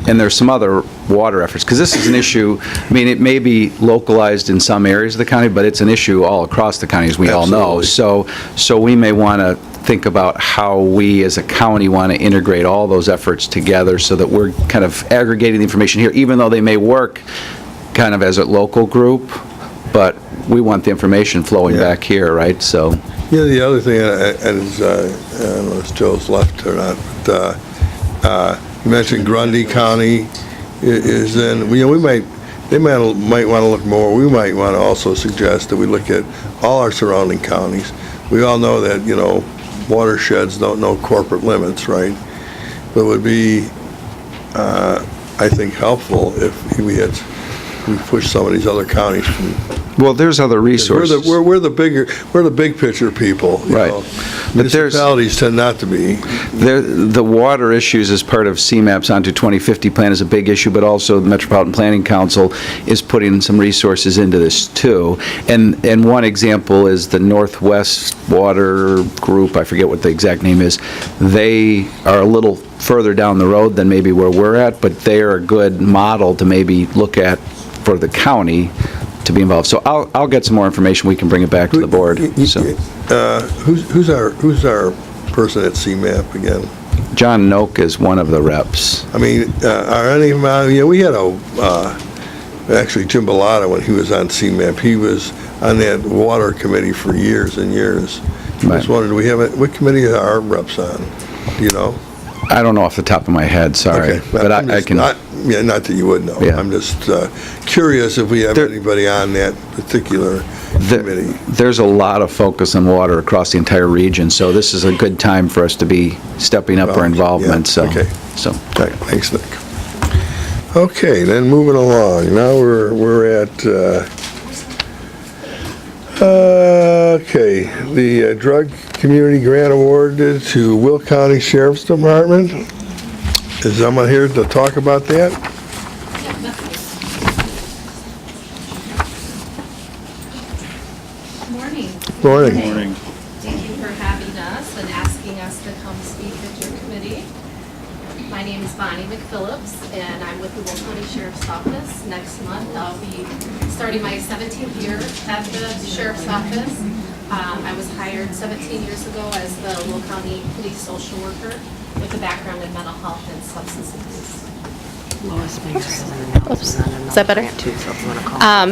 And there's some other water efforts, because this is an issue, I mean, it may be localized in some areas of the county, but it's an issue all across the county, as we all know. So we may want to think about how we as a county want to integrate all those efforts together so that we're kind of aggregating the information here, even though they may work kind of as a local group, but we want the information flowing back here, right? So. Yeah, the other thing, and I don't know if Joe's left or not, but you mentioned Grundy County is in, they might want to look more. We might want to also suggest that we look at all our surrounding counties. We all know that, watersheds don't know corporate limits, right? But it would be, I think, helpful if we push some of these other counties from. Well, there's other resources. We're the big picture people, you Right. know. Municipalities tend not to be. The water issues as part of CMAP's Onto 2050 plan is a big issue, but also the Metropolitan Planning Council is putting some resources into this too. And one example is the Northwest Water Group, I forget what the exact name is. They are a little further down the road than maybe where we're at, but they are a good model to maybe look at for the county to be involved. So I'll get some more information. We can bring it back to the board. So. Who's our person at CMAP again? John Noak is one of the reps. I mean, are any of them, we had actually Jim Bellata when he was on CMAP. He was on that water committee for years and years. I just wondered, what committee are our reps on? Do you know? I don't know off the top of my head, sorry. Okay. But I can. Not that you would know. Yeah. I'm just curious if we have anybody on that particular committee. There's a lot of focus on water across the entire region, so this is a good time for us to be stepping up our involvement. Yeah, okay. So. Thanks, Nick. Okay, then moving along. Now we're at the drug community grant awarded to Will County Sheriff's Department. Is someone here to talk about that? Morning. Morning. Thank you for having us and asking us to come speak at your committee. My name is Bonnie McPhillips, and I'm with the Will County Sheriff's Office. Next month, I'll be starting my 17th year at the Sheriff's Office. I was hired 17 years ago as the Will County Police Social Worker with a background in mental health and substance abuse. Is that better?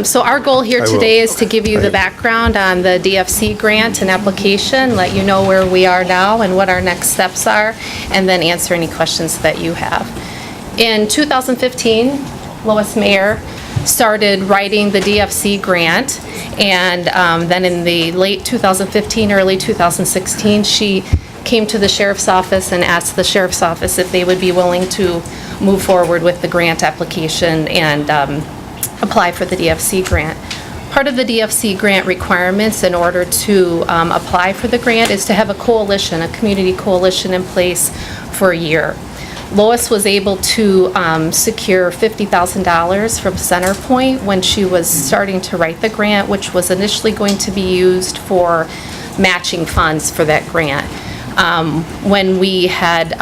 So our goal here today is to give you the background on the DFC grant and application, let you know where we are now and what our next steps are, and then answer any questions that you have. In 2015, Lois Mayer started writing the DFC grant, and then in the late 2015, early 2016, she came to the Sheriff's Office and asked the Sheriff's Office if they would be willing to move forward with the grant application and apply for the DFC grant. Part of the DFC grant requirements in order to apply for the grant is to have a coalition, a community coalition in place for a year. Lois was able to secure $50,000 from Centerpoint when she was starting to write the grant, which was initially going to be used for matching funds for that grant. When we had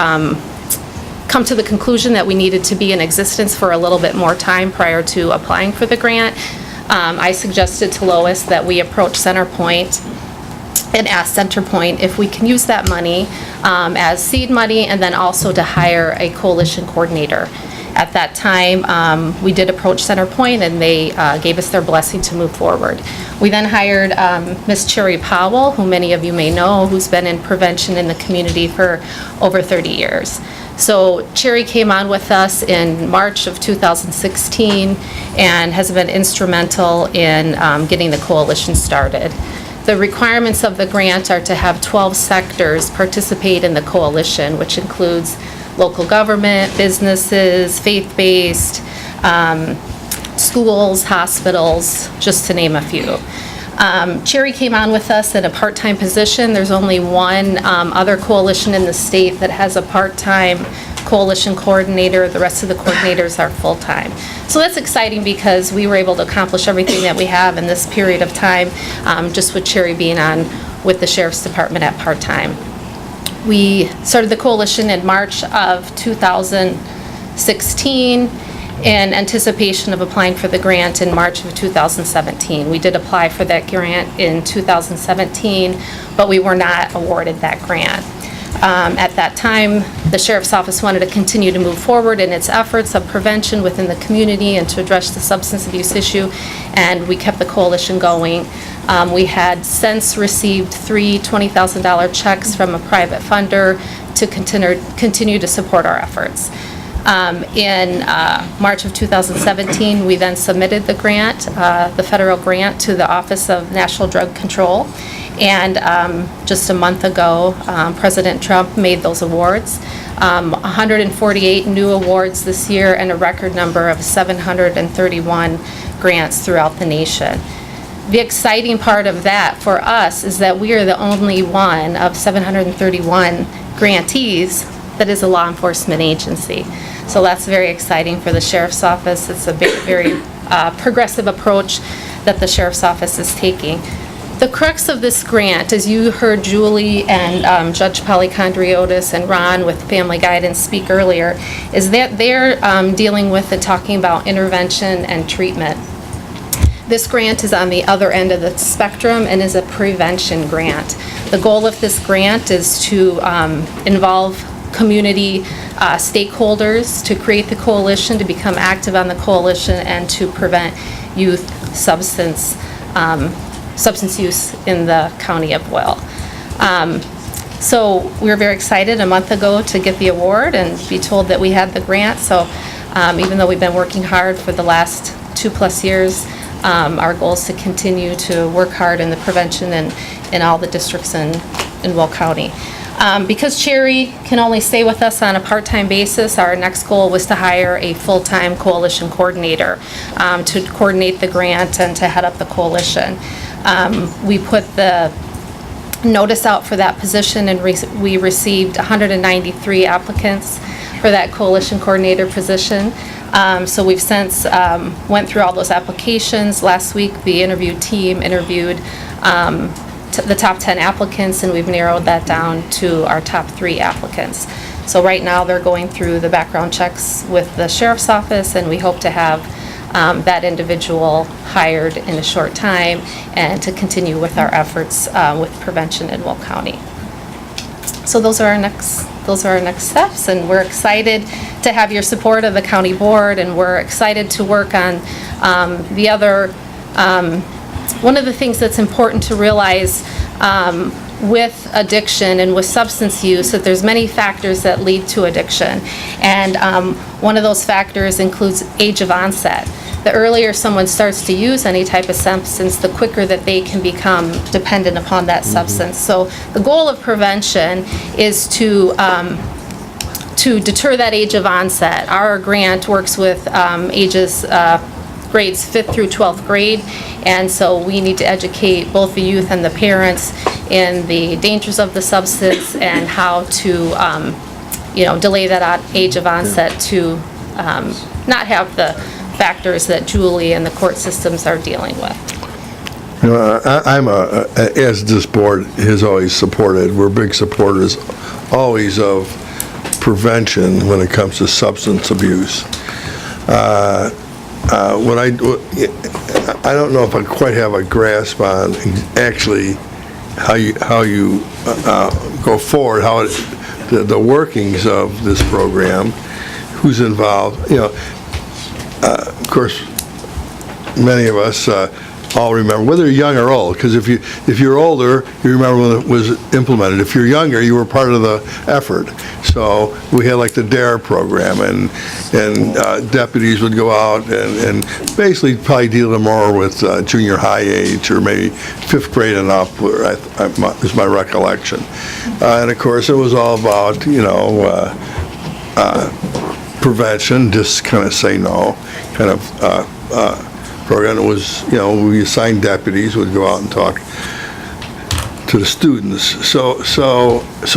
come to the conclusion that we needed to be in existence for a little bit more time prior to applying for the grant, I suggested to Lois that we approach Centerpoint and asked Centerpoint if we can use that money as seed money and then also to hire a coalition coordinator. At that time, we did approach Centerpoint and they gave us their blessing to move forward. We then hired Ms. Cherry Powell, who many of you may know, who's been in prevention in the community for over 30 years. So Cherry came on with us in March of 2016 and has been instrumental in getting the coalition started. The requirements of the grant are to have 12 sectors participate in the coalition, which includes local government, businesses, faith-based, schools, hospitals, just to name a few. Cherry came on with us in a part-time position. There's only one other coalition in the state that has a part-time coalition coordinator. The rest of the coordinators are full-time. So that's exciting because we were able to accomplish everything that we have in this period of time, just with Cherry being on with the Sheriff's Department at part-time. We started the coalition in March of 2016 in anticipation of applying for the grant in March of 2017. We did apply for that grant in 2017, but we were not awarded that grant. At that time, the Sheriff's Office wanted to continue to move forward in its efforts of prevention within the community and to address the substance abuse issue, and we kept the coalition going. We had since received 3 $20,000 checks from a private funder to continue to support our efforts. In March of 2017, we then submitted the grant, the federal grant, to the Office of National Drug Control. And just a month ago, President Trump made those awards. 148 new awards this year and a record number of 731 grants throughout the nation. The exciting part of that for us is that we are the only one of 731 grantees that is a law enforcement agency. So that's very exciting for the Sheriff's Office. It's a very progressive approach that the Sheriff's Office is taking. The crux of this grant, as you heard Julie and Judge Polychondriotis and Ron with Family Guidance speak earlier, is that they're dealing with and talking about intervention and treatment. This grant is on the other end of the spectrum and is a prevention grant. The goal of this grant is to involve community stakeholders to create the coalition, to become active on the coalition, and to prevent youth substance use in the county of Will. So we were very excited a month ago to get the award and be told that we had the grant. So even though we've been working hard for the last 2+ years, our goal is to continue to work hard in the prevention in all the districts in Will County. Because Cherry can only stay with us on a part-time basis, our next goal was to hire a full-time coalition coordinator to coordinate the grant and to head up the coalition. We put the notice out for that position and we received 193 applicants for that coalition coordinator position. So we've since went through all those applications. Last week, the interview team interviewed the top 10 applicants, and we've narrowed that down to our top 3 applicants. So right now, they're going through the background checks with the Sheriff's Office, and we hope to have that individual hired in a short time and to continue with our efforts with prevention in Will County. So those are our next steps, and we're excited to have your support of the county board, and we're excited to work on the other. One of the things that's important to realize with addiction and with substance use, that there's many factors that lead to addiction, and one of those factors includes age of onset. The earlier someone starts to use any type of substance, the quicker that they can become dependent upon that substance. So the goal of prevention is to deter that age of onset. Our grant works with grades 5th through 12th grade, and so we need to educate both the youth and the parents in the dangers of the substance and how to delay that age of onset to not have the factors that Julie and the court systems are dealing with. As this board has always supported, we're big supporters always of prevention when it comes to substance abuse. I don't know if I quite have a grasp on actually how you go forward, the workings of this program, who's involved, of course, many of us all remember, whether you're young or old, because if you're older, you remember when it was implemented. If you're younger, you were part of the effort. So we had like the DARE program, and deputies would go out and basically probably deal more with junior high age or maybe 5th grade and up, is my recollection. And of course, it was all about, prevention, just kind of say no, kind of program. It was, we assigned deputies, would go out and talk to the students. So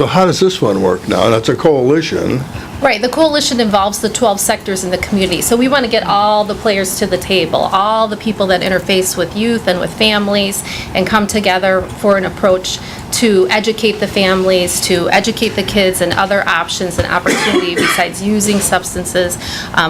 how does this one work now? That's a coalition. Right, the coalition involves the 12 sectors in the community. So we want to get all the players to the table, all the people that interface with youth and with families, and come together for an approach to educate the families, to educate the kids and other options and opportunity besides using substances,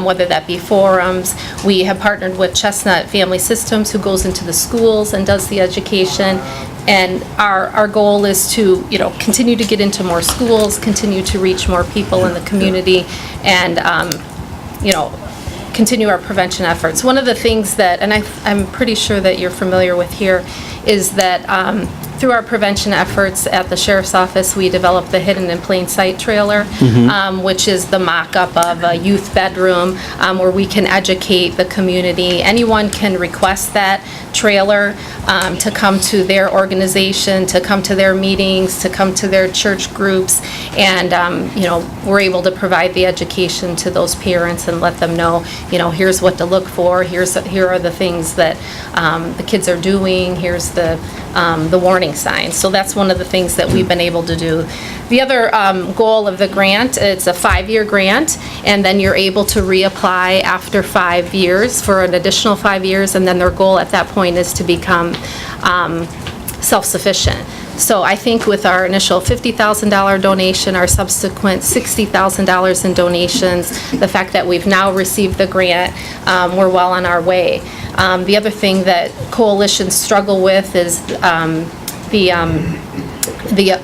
whether that be forums. We have partnered with Chestnut Family Systems, who goes into the schools and does the education. And our goal is to, continue to get into more schools, continue to reach more people in the community, and, continue our prevention efforts. One of the things that, and I'm pretty sure that you're familiar with here, is that through our prevention efforts at the Sheriff's Office, we developed the Hidden in Plain Sight trailer, which is the mock-up of a youth bedroom where we can educate the community. Anyone can request that trailer to come to their organization, to come to their meetings, to come to their church groups, and we're able to provide the education to those parents and let them know, here's what to look for, here are the things that the kids are doing, here's the warning signs. So that's one of the things that we've been able to do. The other goal of the grant, it's a 5-year grant, and then you're able to reapply after 5 years for an additional 5 years, and then their goal at that point is to become self-sufficient. So I think with our initial $50,000 donation, our subsequent $60,000 in donations, the fact that we've now received the grant, we're well on our way. The other thing that coalitions struggle with is the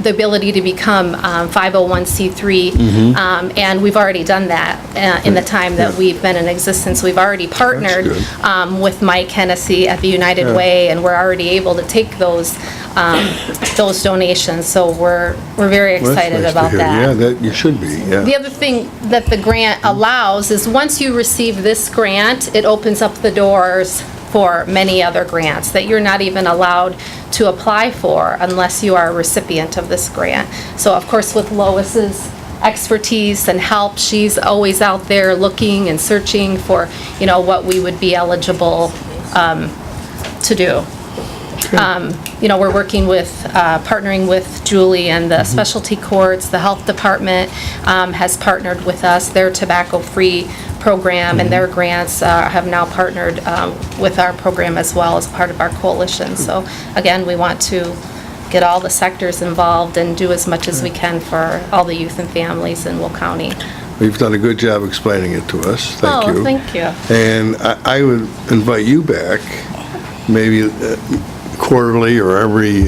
ability to become 501c3, and we've already done that in the time that we've been in existence. We've already partnered with Mike Hennessy at the United Way, and we're already able to take those donations. So we're very excited about that. Yeah, that you should be. Yeah. The other thing that the grant allows is once you receive this grant, it opens up the doors for many other grants that you're not even allowed to apply for unless you are a recipient of this grant. So of course with Lois's expertise and help, she's always out there looking and searching for, what we would be eligible to do. We're working with, partnering with Julie and the specialty courts. The health department has partnered with us. Their tobacco-free program and their grants have now partnered with our program as well as part of our coalition. So again, we want to get all the sectors involved and do as much as we can for all the youth and families in Will County. You've done a good job explaining it to us. Thank you. Oh, thank you. And I would invite you back, maybe quarterly or every,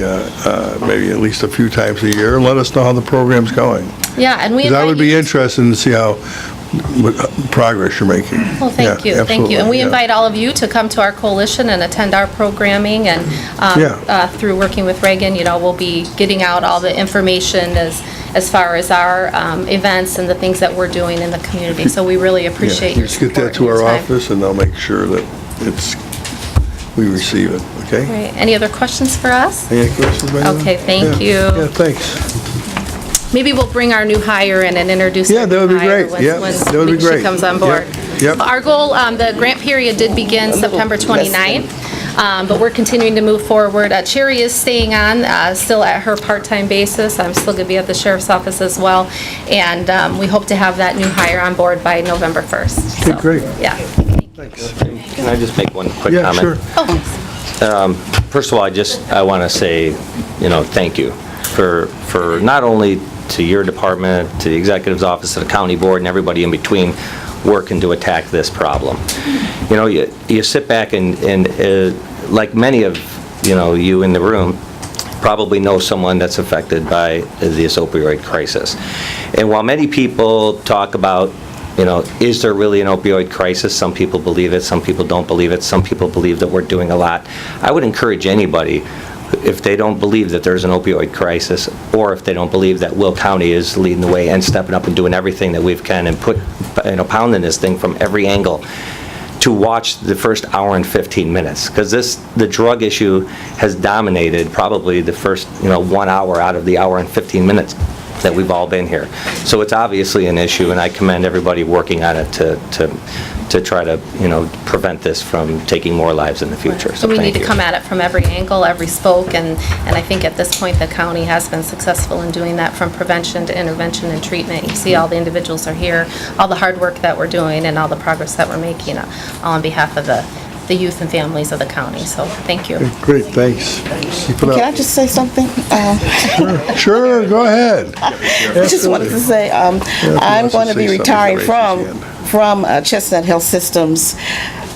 maybe at least a few times a year, and let us know how the program's going. Yeah, and we Because I would be interested to see what progress you're making. Well, thank you, thank you. And we invite all of you to come to our coalition and attend our programming, and through working with Reagan, we'll be getting out all the information as far as our events and the things that we're doing in the community. So we really appreciate your Just support. get that to our office, and they'll make sure that we receive it, okay? Great. Any other questions for us? Any questions, by anyone? Okay, thank you. Yeah, thanks. Maybe we'll bring our new hire in and introduce Yeah, our that would new be hire great. Yeah, that would be when great. she comes on board. Yep. Our goal, the grant period did begin September 29th, but we're continuing to move forward. Cherry is staying on, still at her part-time basis. I'm still going to be at the Sheriff's Office as well, and we hope to have that new hire on board by November 1st. Okay, great. Yeah. Thanks. Can I just make one quick Yeah, comment? sure. First of all, I want to say, thank you for not only to your department, to the Executive's Office, to the County Board, and everybody in between working to attack this problem. You sit back and like many of, you in the room, probably know someone that's affected by this opioid crisis. And while many people talk about, is there really an opioid crisis? Some people believe it, some people don't believe it, some people believe that we're doing a lot. I would encourage anybody, if they don't believe that there's an opioid crisis, or if they don't believe that Will County is leading the way and stepping up and doing everything that we've can and pounding this thing from every angle, to watch the first hour and 15 minutes, because the drug issue has dominated probably the first 1 hour out of the hour and 15 minutes that we've all been here. So it's obviously an issue, and I commend everybody working on it to try to prevent this from taking more lives in the future. So we thank need to you. come at it from every angle, every spoke, and I think at this point, the county has been successful in doing that, from prevention to intervention and treatment. You see all the individuals are here, all the hard work that we're doing, and all the progress that we're making, all on behalf of the youth and families of the county. So thank you. Great, thanks. Keep it Can I up. just say something? Sure, go ahead. I just wanted to say, I'm going to be retiring from Chestnut Health Systems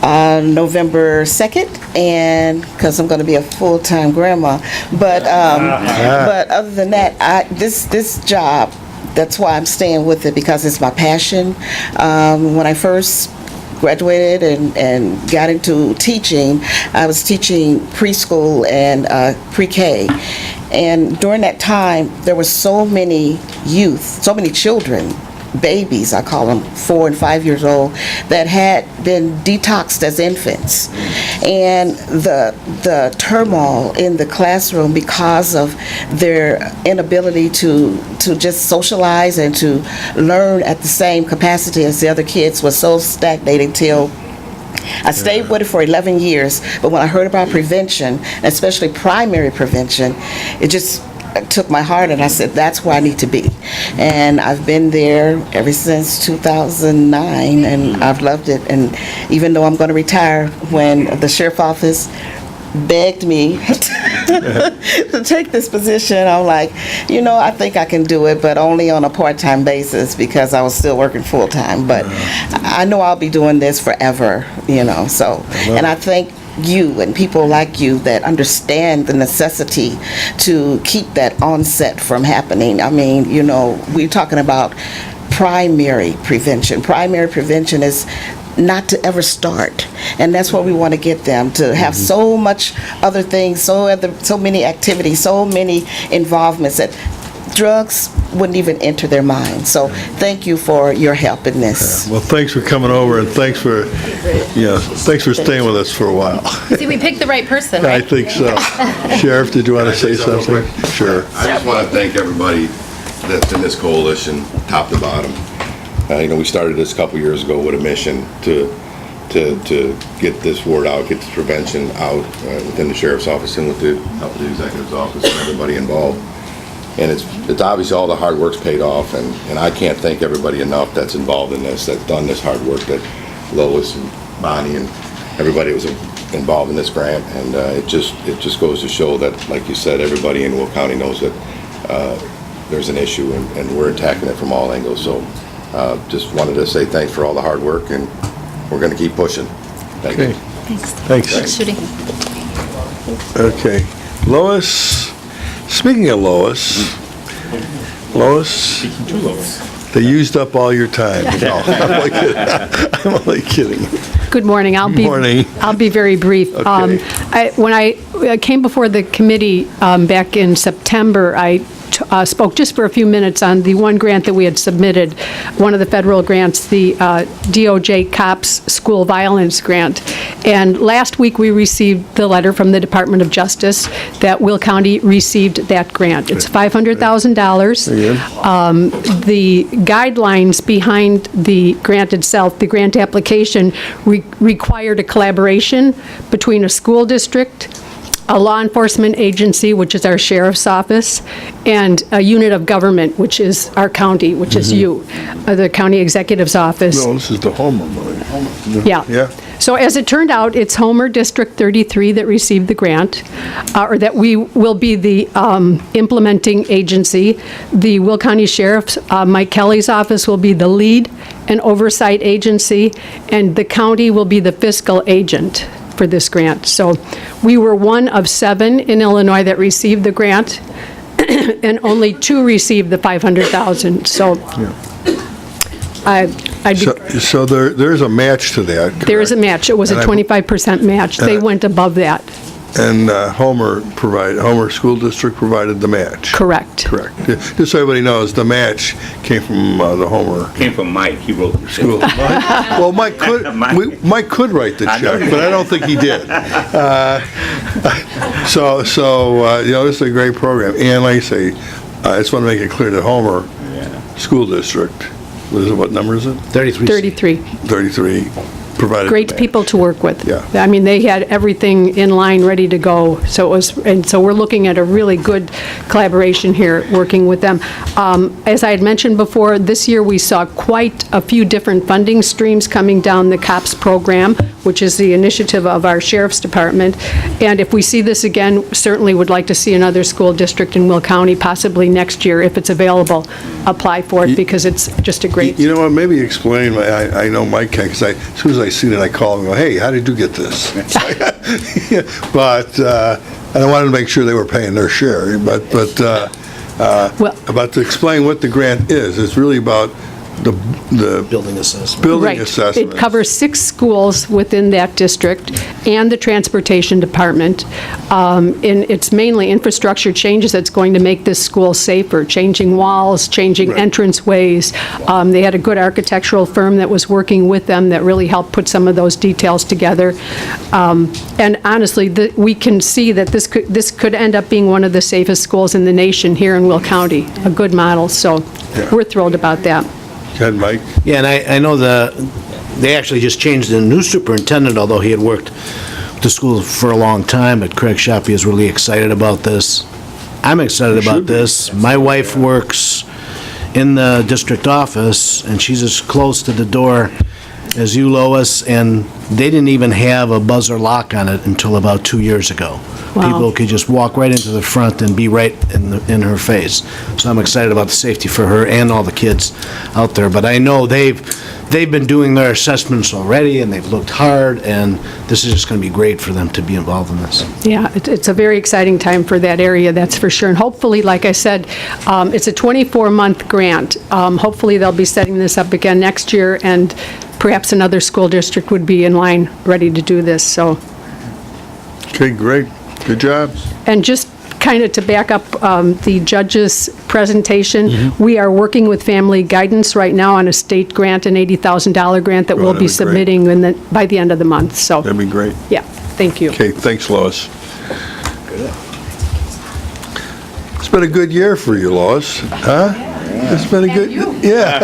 November 2nd, and because I'm going to be a full-time grandma. But other than that, this job, that's why I'm staying with it, because it's my passion. When I first graduated and got into teaching, I was teaching preschool and pre-K. And during that time, there were so many youth, so many children, babies, I call them, 4 and 5 years old, that had been detoxed as infants. And the turmoil in the classroom because of their inability to just socialize and to learn at the same capacity as the other kids was so stagnating till I stayed with it for 11 years. But when I heard about prevention, especially primary prevention, it just took my heart, and I said, that's where I need to be. And I've been there ever since 2009, and I've loved it. And even though I'm going to retire, when the sheriff's office begged me to take this position, I'm like, I think I can do it, but only on a part-time basis, because I was still working full-time. But I know I'll be doing this forever, so. And I thank you and people like you that understand the necessity to keep that onset from happening. I mean, we're talking about primary prevention. Primary prevention is not to ever start, and that's what we want to get them to have. So much other things, so many activities, so many involvements that drugs wouldn't even enter their mind. So thank you for your help in this. Well, thanks for coming over, and thanks for staying with us for a while. See, we picked the right person, I right? think so. Sheriff, did you want to say something? Sure. I just want to thank everybody that's in this coalition, top to bottom. We started this a couple years ago with a mission to get this word out, get this prevention out within the sheriff's office and with the help of the executive's office and everybody involved. And it's obviously all the hard work's paid off, and I can't thank everybody enough that's involved in this, that's done this hard work, that Lois and Bonnie and everybody was involved in this grant. And it just goes to show that, like you said, everybody in Will County knows that there's an issue, and we're attacking it from all angles. So just wanted to say thanks for all the hard work, and we're going to keep pushing. Thank you. Thanks. Thanks, Judy. Okay. Lois, speaking of Lois, they used up all your time. No, I'm only kidding. Good morning. I'll be very brief. Okay. When I came before the committee back in September, I spoke just for a few minutes on the one grant that we had submitted, one of the federal grants, the DOJ COPS School Violence Grant. And last week, we received the letter from the Department of Justice that Will County received that grant. It's $500,000. The guidelines behind the grant itself, the grant application, required a collaboration between a school district, a law enforcement agency, which is our sheriff's office, and a unit of government, which is our county, which is you, the county executive's office. No, this is the Homer money. Yeah. So as it turned out, it's Homer District 33 that received the grant, or that we will be the implementing agency. The Will County Sheriff's, Mike Kelly's office will be the lead and oversight agency, and the county will be the fiscal agent for this grant. So we were one of 7 in Illinois that received the grant, and only 2 received the $500,000. So I'd be... So there's a match to that, correct? There is a match. It was a 25% match. They went above that. And Homer School District provided the match? Correct. Correct. Just so everybody knows, the match came from the Homer Came from Mike, he wrote the School. Well, Mike could write the check, but I don't think he did. This is a great program. And like I say, I just want to make it clear that Homer School District, what number is it? 33. 33. Provided Great the match. people to work with. Yeah. I mean, they had everything in line, ready to go. So we're looking at a really good collaboration here, working with them. As I had mentioned before, this year we saw quite a few different funding streams coming down the COPS program, which is the initiative of our Sheriff's Department. And if we see this again, certainly would like to see another school district in Will County, possibly next year, if it's available, apply for it, because it's just a great... You know what, maybe explain, I know Mike can, because as soon as I see it, I call him and go, hey, how did you get this? But I wanted to make sure they were paying their share, but to explain what the grant is, it's really about the Building assessment. building assessment. It covers 6 schools within that district and the Transportation Department. And it's mainly infrastructure changes that's going to make this school safer, changing walls, changing entranceways. They had a good architectural firm that was working with them that really helped put some of those details together. And honestly, we can see that this could end up being one of the safest schools in the nation here in Will County, a good model. So we're thrilled about that. Go ahead, Mike. Yeah, and I know they actually just changed the new superintendent, although he had worked with the school for a long time, but Craig Shoppy is really excited about this. I'm excited about this. My wife works in the district office, and she's as close to the door as you, Lois, and they didn't even have a buzzer lock on it until about 2 years ago. Wow. People could just walk right into the front and be right in her face. So I'm excited about the safety for her and all the kids out there. But I know they've been doing their assessments already, and they've looked hard, and this is just going to be great for them to be involved in this. Yeah, it's a very exciting time for that area, that's for sure. And hopefully, like I said, it's a 24-month grant. Hopefully, they'll be setting this up again next year, and perhaps another school district would be in line, ready to do this, so. Okay, great. Good job. And just kind of to back up the judge's presentation, we are working with Family Guidance right now on a state grant, an $80,000 grant that we'll that'd be be great. submitting by the end of the month, so. That'd be great. Yeah, thank you. Okay, thanks, Lois. It's been a good year for you, Lois, huh? It's been a good... Yeah.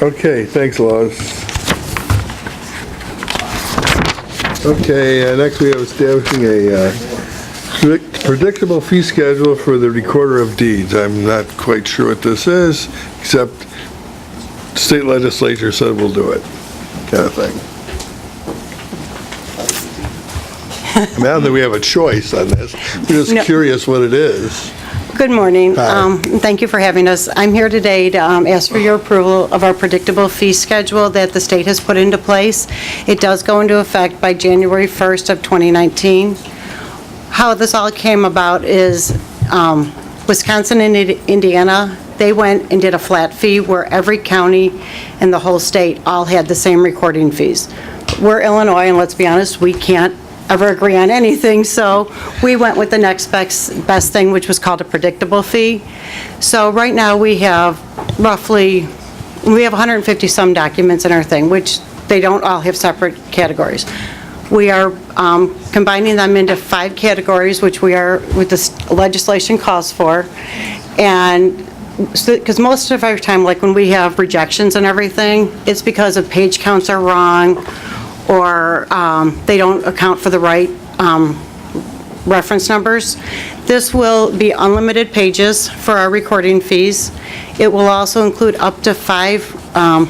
Okay, thanks, Lois. Okay, next we have establishing a predictable fee schedule for the Recorder of Deeds. I'm not quite sure what this is, except state legislature said we'll do it, kind of thing. I mean, I don't think we have a choice on this. We're just curious what it is. Good morning. Thank you for having us. I'm here today to ask for your approval of our predictable fee schedule that the state has put into place. It does go into effect by January 1st of 2019. How this all came about is Wisconsin and Indiana, they went and did a flat fee where every county in the whole state all had the same recording fees. We're Illinois, and let's be honest, we can't ever agree on anything, so we went with the next best thing, which was called a predictable fee. So right now we have 150 some documents in our thing, which they don't all have separate categories. We are combining them into 5 categories, which this legislation calls for, and because most of our time, like when we have rejections and everything, it's because of page counts are wrong, or they don't account for the right reference numbers. This will be unlimited pages for our recording fees. It will also include up to 5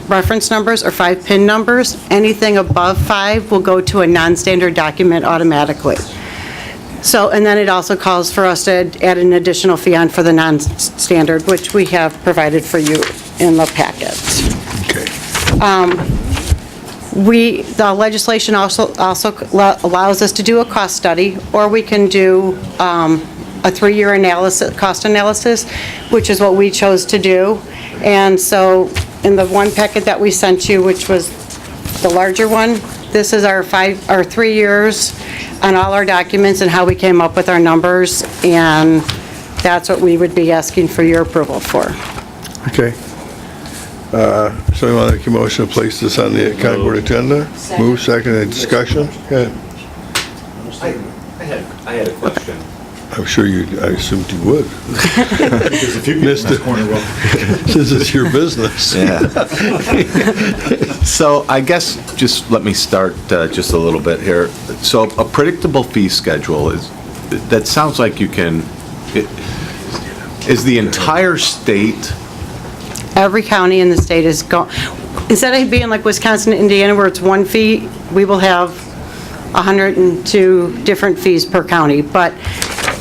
reference numbers or 5 PIN numbers. Anything above 5 will go to a non-standard document automatically. So, and then it also calls for us to add an additional fee on for the non-standard, which we have provided for you in the packet. Okay. The legislation also allows us to do a cost study, or we can do a 3-year cost analysis, which is what we chose to do. And so in the one packet that we sent you, which was the larger one, this is our 3 years on all our documents and how we came up with our numbers, and that's what we would be asking for your approval for. Okay. Somebody want to make a motion to place this on the county board agenda? Move, second, any discussion? Go ahead. I had a question. I'm sure I assumed you would. Because if you get in that corner, well, Since it's your business. Yeah. So I guess, just let me start just a little bit here. So a predictable fee schedule that sounds like you can, is the entire state? Every county in the state is instead of being like Wisconsin and Indiana where it's one fee, we will have 102 different fees per county, but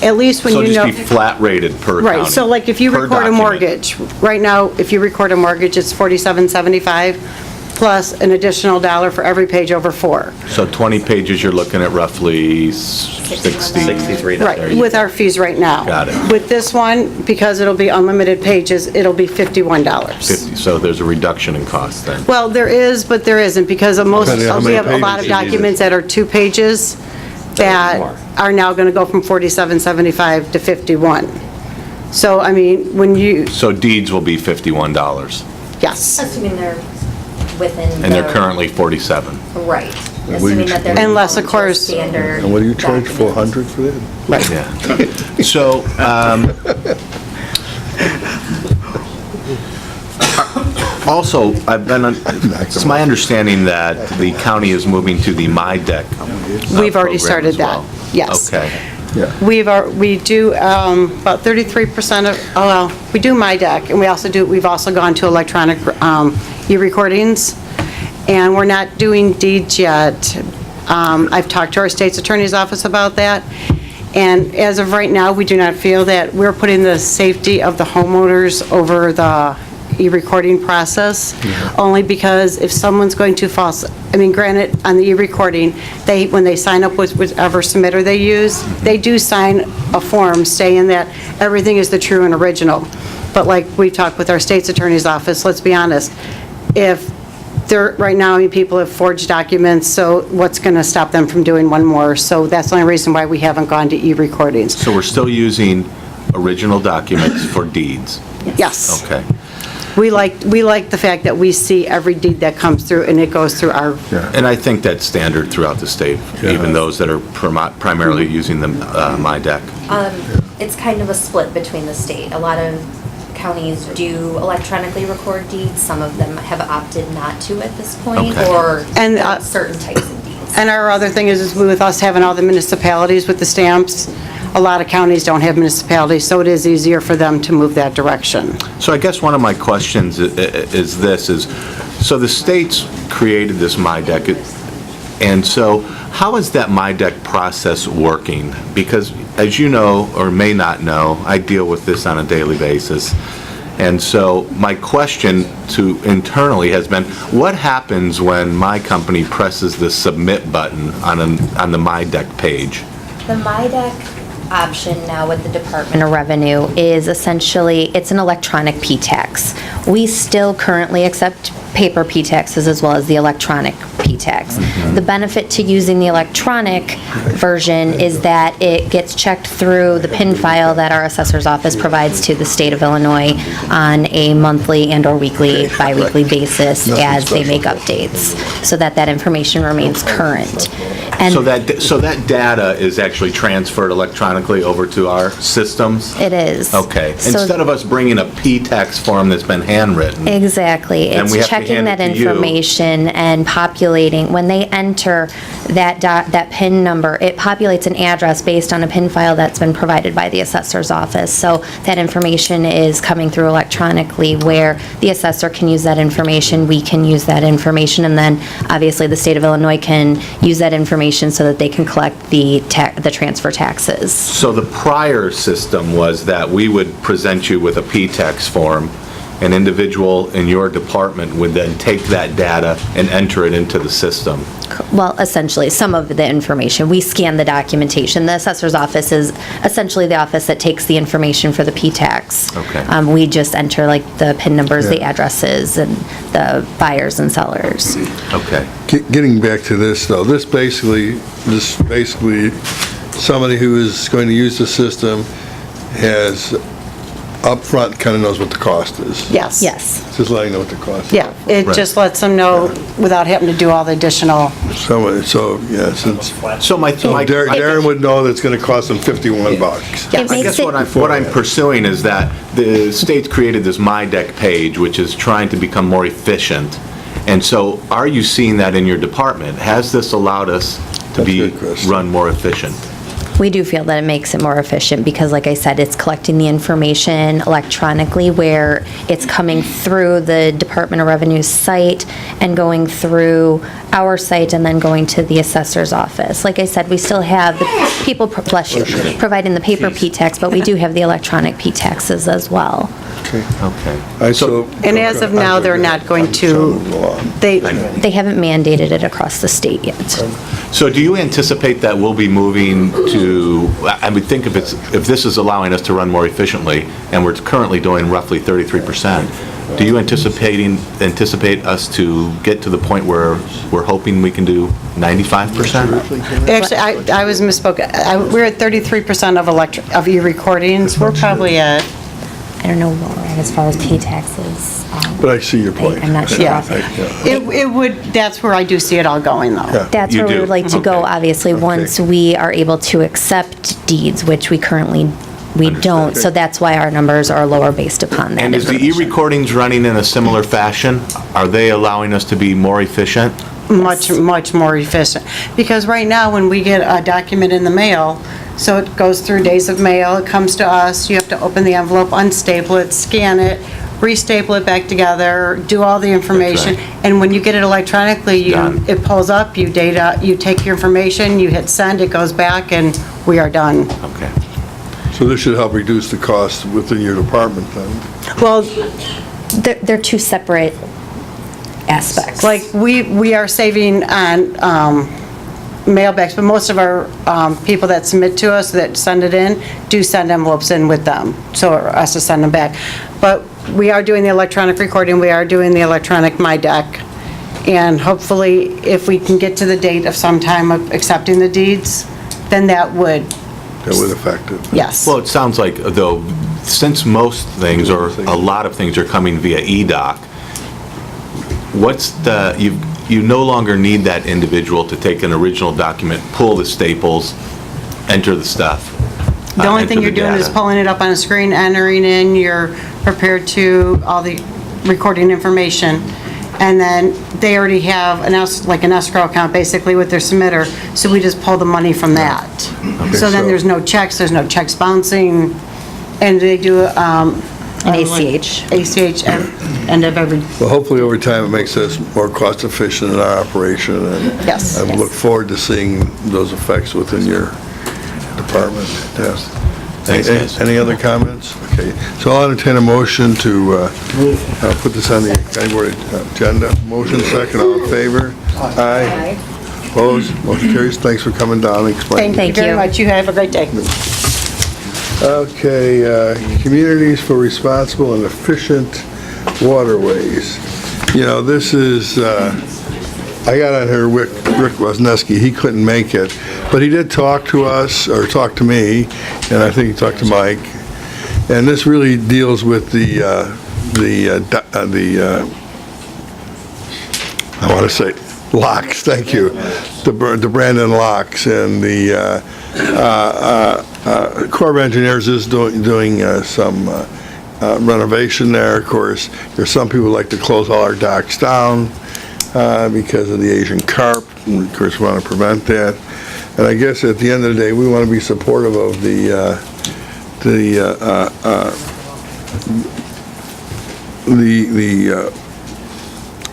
at least when you know. So just be flat rated per county? Right, so like if you per record a document. mortgage, right now, if you record a mortgage, it's $47.75 plus an additional $1 for every page over 4. So 20 pages, you're looking at roughly 63. Right, with our fees right now. Got it. With this one, because it'll be unlimited pages, it'll be $51. 50, so there's a reduction in cost then? Well, there is, but there isn't, because of most, Depending on how we many have a lot of pages you need. documents that are 2 pages that are now going to go from $47.75 to $51. So, I mean, when you, So deeds will be $51, yes. Assuming they're within. and they're currently 47. Right. we Assuming that they're. Unless, of conforming to course- Standard. And what do you charge, documents. 400 for that? Right. Yeah. So, also, it's my understanding that the county is moving to the MyDeck We've already program started as that, well. yes. Okay. We do about 33% of, we do MyDeck, and we've also gone to electronic e-recordings, and we're not doing deeds yet. I've talked to our state's attorney's office about that, and as of right now, we do not feel that we're putting the safety of the homeowners over the e-recording process, only because if someone's going to granted, on the e-recording, when they sign up with whichever submitter they use, they do sign a form saying that everything is the true and original. But like we've talked with our state's attorney's office, let's be honest, right now, people have forged documents, so what's going to stop them from doing one more? So that's the only reason why we haven't gone to e-recordings. So we're still using original documents for deeds? Yes. Okay. We like the fact that we see every deed that comes through, and it goes through our, And I think that's standard throughout the state, even those that are primarily using the MyDeck. It's kind of a split between the state. A lot of counties do electronically record deeds. Some of them have opted not to at this point, Okay. or And, certain types of deeds. and our other thing is with us having all the municipalities with the stamps, a lot of counties don't have municipalities, so it is easier for them to move that direction. So I guess one of my questions is so the states created this MyDeck, and so how is that MyDeck process working? Because as you know, or may not know, I deal with this on a daily basis. And so my question internally has been, what happens when my company presses the submit button on the MyDeck page? The MyDeck option now with the Department of Revenue is essentially, it's an electronic P-tax. We still currently accept paper P-taxes as well as the electronic P-tax. The benefit to using the electronic version is that it gets checked through the PIN file that our assessor's office provides to the state of Illinois on a monthly and/or weekly, bi-weekly basis as they make updates, so that information remains current. And So that data is actually transferred electronically over to our systems? it is. Okay. So- Instead of us bringing a P-tax form that's been handwritten? Exactly. And we It's have to checking hand it that to you. information and populating, when they enter that PIN number, it populates an address based on a PIN file that's been provided by the assessor's office. So that information is coming through electronically, where the assessor can use that information, we can use that information, and then obviously the state of Illinois can use that information so that they can collect the transfer taxes. So the prior system was that we would present you with a P-tax form, an individual in your department would then take that data and enter it into the system. Well, essentially, some of the information. We scan the documentation. The assessor's office is essentially the office that takes the information for the P-tax. Okay. We just enter like the PIN numbers, the Yeah. addresses, and the buyers and sellers. Okay. Getting back to this, though, this basically, somebody who is going to use the system has upfront kind of knows what the cost is. Yes. Yes. Just letting them know what the cost is. Yeah, it Right. just lets them know without having to do all the additional. So, yeah, since, So my Darren would know that it's gonna cost him 51 bucks. It I makes guess it- what I'm pursuing is that the state's created this MyDeck page, which is trying to become more efficient. And so are you seeing that in your department? Has this allowed us to be good question. run more efficient? We do feel that it makes it more efficient because, like I said, it's collecting the information electronically where it's coming through the Department of Revenue's site and going through our site and then going to the assessor's office. Like I said, we still have the people, bless you, providing the paper P-tax, but we do have the electronic P-taxes as well. Okay. So. And as of now, they're not going to, they haven't mandated it across the state yet. So do you anticipate that we'll be moving to, I would think if this is allowing us to run more efficiently, and we're currently doing roughly 33%, do you anticipate us to get to the point where we're hoping we can do 95%? Actually, I was misspoke. We're at 33% of e-recordings. We're probably at, I don't know what we're at as far as P-taxes. But I see your point. I'm not sure. Yeah. It would, that's where I do see it all going, though. That's You where we do? would like to go, obviously, once we are able to accept deeds, which we currently, we don't. So that's why our numbers are lower based upon that And is the information. e-recordings running in a similar fashion? Are they allowing us to be more efficient? Much more efficient. Because right now, when we get a document in the mail, so it goes through days of mail, it comes to us, you have to open the envelope, unstaple it, scan it, restaple it back together, do all the information. And when you get it electronically, Done. it pulls up, you take your information, you hit send, it goes back, and we are done. Okay. So this should help reduce the cost within your department then? Well, They're two separate aspects. like, we are saving on mailbacks, but most of our people that submit to us, that send it in, do send envelopes in with them, so for us to send them back. But we are doing the electronic recording, we are doing the electronic MyDeck, and hopefully, if we can get to the date of some time of accepting the deeds, then that would, affect it. yes. Well, it sounds like, though, since most things, or a lot of things are coming via e-doc, you no longer need that individual to take an original document, pull the staples, enter the stuff. The only thing enter you're the doing is data. pulling it up on a screen, entering in, you're prepared to all the recording information, and then they already have like an escrow account basically with their submitter, so we just pull the money from that. So then there's no checks bouncing, and they do, An ACH. ACH end of every, Well, hopefully over time it makes us more cost efficient in our operation, and Yes. I look forward to seeing those effects within your department. Yes. Thanks, guys. Any other comments? Okay, so I'll entertain a motion to put this on the county board agenda. Motion second, all in favor? Aye. Opposed? Motion carries. Thanks for coming down and explaining. thank you very much, you have a great day. Okay, Communities for Responsible and Efficient Waterways. You know, this is, I got on here, Rick Wozneski, he couldn't make it, but he did talk to us, or talk to me, and I think he talked to Mike, and this really deals with I want to say, locks, thank you, the Brandon locks, and the Corps of Engineers is doing some renovation there. Of course, there's some people who like to close all our docks down because of the Asian carp, and of course we want to prevent that. And I guess at the end of the day, we want to be supportive of the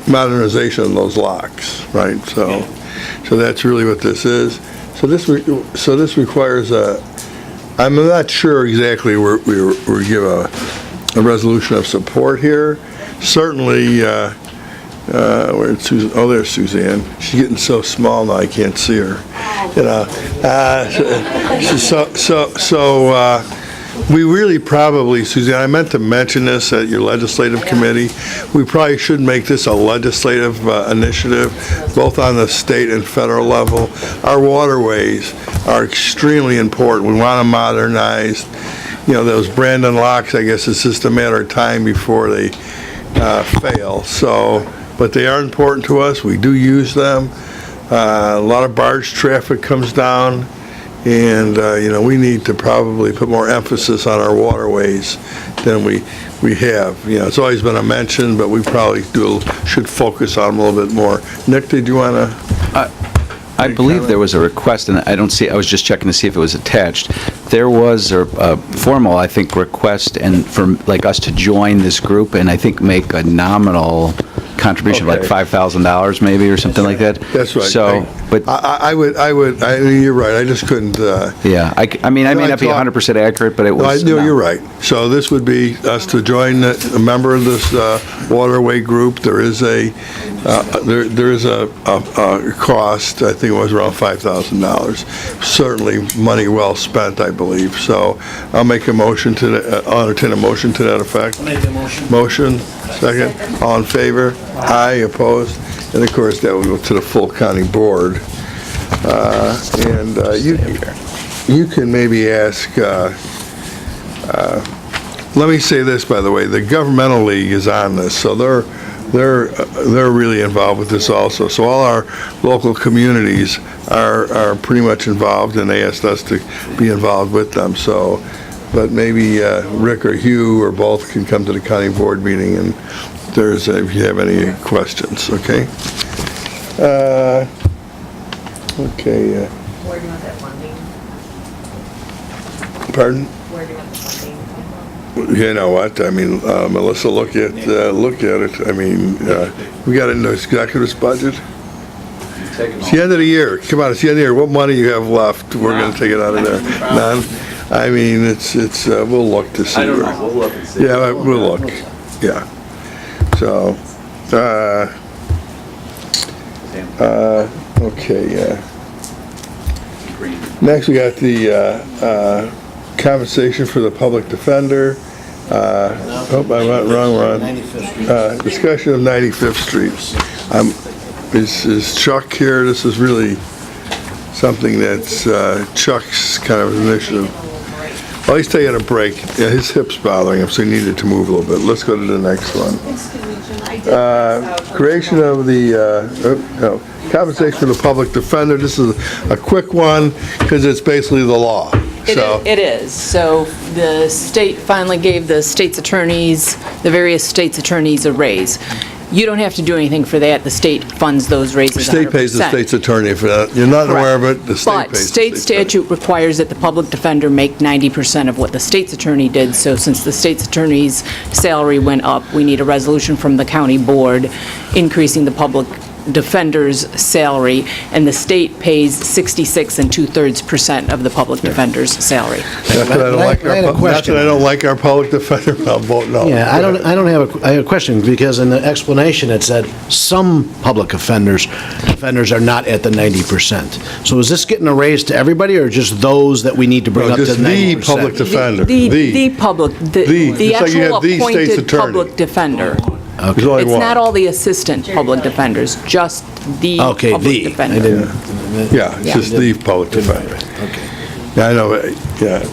modernization of those locks, right? So that's really what this is. So this requires I'm not sure exactly we give a a resolution of support here. Certainly, where's Susan? Oh, there's Suzanne. She's getting so small now I can't see her. You know, we really probably, Suzanne, I meant to mention this at your legislative committee. We probably should make this a legislative initiative, both on the state and federal level. Our waterways are extremely important. We want to modernize. You know, those Brandon locks, I guess it's just a matter of time before they fail. So, but they are important to us. We do use them. A lot of barge traffic comes down. And, you know, we need to probably put more emphasis on our waterways than we have. You know, it's always been a mention, but we probably should focus on them a little bit more. Nick, did you want to? I believe there was a request, and I was just checking to see if it was attached. There was a formal, I think, request and for like us to join this group and I think make a nominal contribution of like $5,000 maybe or something like that. That's right. So, but you're right, I just couldn't. Yeah, I mean, I may not be 100% accurate, but it was. No, you're right. So this would be us to join a member of this waterway group. There is a cost, I think it was around $5,000. Certainly money well spent, I believe. So I'll make a motion I'll entertain a motion to that effect. Make a motion. Motion, second. All in favor? Aye, opposed? And of course, that will go to the full county board. You can maybe ask, let me say this, by the way, the Governmental League is on this, so they're really involved with this also. So all our local communities are pretty much involved, and they asked us to be involved with them. So, but maybe Rick or Hugh or both can come to the county board meeting and Thursday if you have any questions, okay? Okay. Where do you want that funding? Pardon? Where do you want the funding? You know what, I mean, Melissa, look at it. I mean, we got into executive's budget. It's the end of the year. Come on, it's the end of the year. What money you have left? We're going to take it out of there. None? I mean, it's we'll look to see. I don't know, we'll look and see. Yeah, we'll look, yeah. So, okay, next we got the compensation for the public defender. Oh, I went wrong one. Discussion of 95th Street. Is Chuck here? This is really something that's Chuck's kind of initiative. Well, he's taking a break. Yeah, his hip's bothering him, so he needed to move a little bit. Let's go to the next one. Creation of the compensation for the public defender. This is a quick one because it's basically the law. It is. So the state finally gave the various state's attorneys a raise. You don't have to do anything for that. The state funds those raises 100%. The state pays the state's attorney for that. You're not aware of it, the state pays. But state statute requires that the public defender make 90% of what the state's attorney did. So since the state's attorney's salary went up, we need a resolution from the county board increasing the public defender's salary, and the state pays 66 2/3% of the public defender's salary. Not that I don't like our public defender, but I'll vote no. Yeah, I have a question, because in the explanation it said some public defenders are not at the 90%. So is this getting a raise to everybody, or just those that we need to bring up to 90%? Just the public defender. The actual appointed public defender. Okay. It's not all the assistant public defenders, just the public defender. Yeah, it's just the public defender. Okay. Yeah, I know, yeah.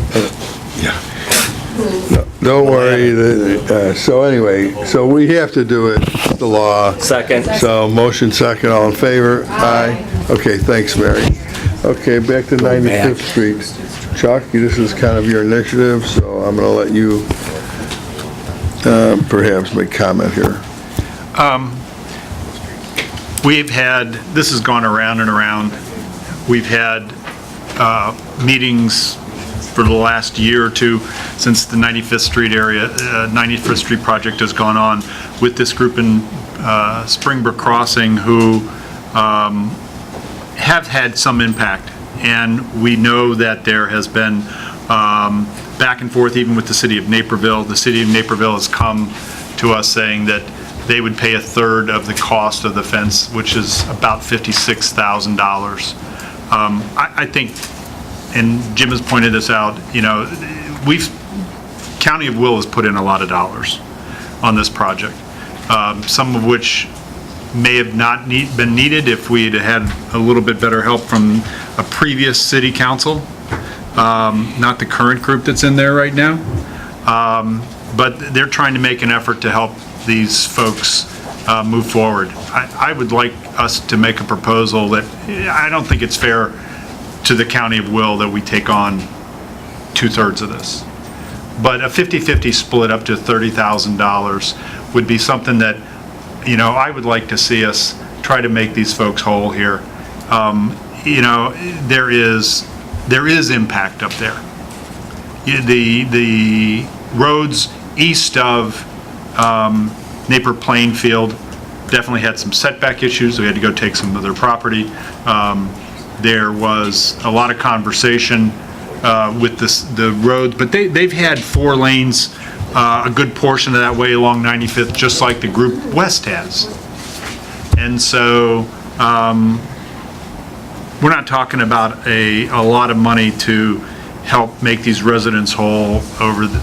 No, don't worry. So anyway, so we have to do it, the law. Second. So motion second, all in favor? Aye. Okay, thanks, Mary. Okay, back to 95th Street. Chuck, this is kind of your initiative, so I'm going to let you perhaps make comment here. This has gone around and around. We've had meetings for the last year or two since the 95th Street project has gone on with this group in Springbrook Crossing who have had some impact. And we know that there has been back and forth even with the city of Naperville. The city of Naperville has come to us saying that they would pay a third of the cost of the fence, which is about $56,000. I think, and Jim has pointed this out, County of Will has put in a lot of dollars on this project, some of which may have not been needed if we had had a little bit better help from a previous city council, not the current group that's in there right now. But they're trying to make an effort to help these folks move forward. I would like us to make a proposal that, I don't think it's fair to the County of Will that we take on 2/3 of this. But a 50-50 split up to $30,000 would be something that, I would like to see us try to make these folks whole here. There is impact up there. The roads east of Napier Plainfield definitely had some setback issues. We had to go take some of their property. There was a lot of conversation with the road, but they've had 4 lanes a good portion of that way along 95th, just like the group west has. And so we're not talking about a lot of money to help make these residents whole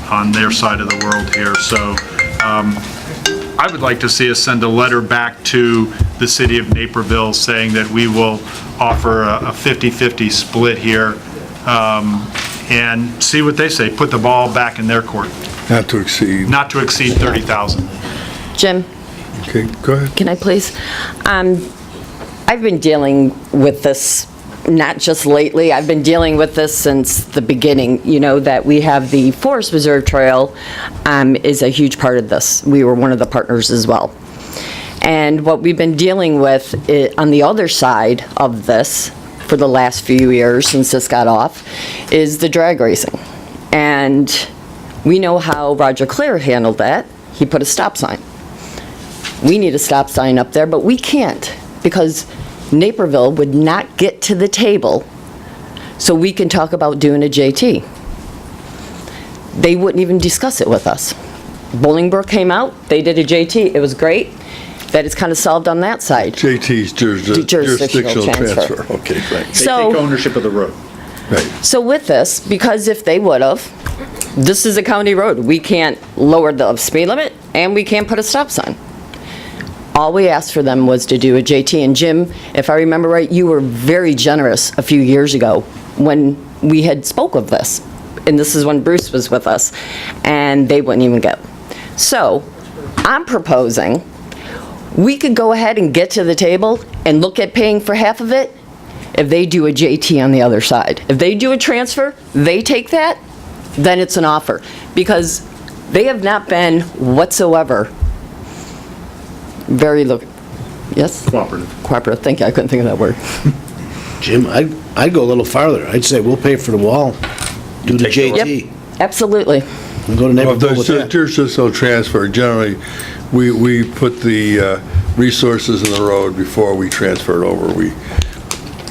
on their side of the world here. So I would like to see us send a letter back to the city of Naperville saying that we will offer a 50-50 split here, and see what they say. Put the ball back in their court. Not to exceed. Not to exceed 30,000. Jim? Okay, go ahead. Can I please? I've been dealing with this, not just lately, I've been dealing with this since the beginning, that we have the Forest Reserve Trail is a huge part of this. We were one of the partners as well. And what we've been dealing with on the other side of this for the last few years since this got off is the drag racing. And we know how Roger Clare handled that. He put a stop sign. We need a stop sign up there, but we can't because Naperville would not get to the table so we can talk about doing a JT. They wouldn't even discuss it with us. Bolingbrook came out, they did a JT, it was great. That is kind of solved on that side. JT's jurisdictional transfer. Okay, right. They take ownership of the road. Right. So with this, because if they would have, this is a county road. We can't lower the speed limit and we can't put a stop sign. All we asked for them was to do a JT. And Jim, if I remember right, you were very generous a few years ago when we had spoke of this. And this is when Bruce was with us. And they wouldn't even go. So I'm proposing we could go ahead and get to the table and look at paying for half of it if they do a JT on the other side. If they do a transfer, they take that, then it's an offer. Because they have not been whatsoever very yes? Cooperative, thank you, I couldn't think of that word. Jim, I'd go a little farther. I'd say we'll pay for the wall, do the JT. Yep, absolutely. We'll go to Naperville with that. Jurisdictional transfer, generally, we put the resources in the road before we transfer it over. We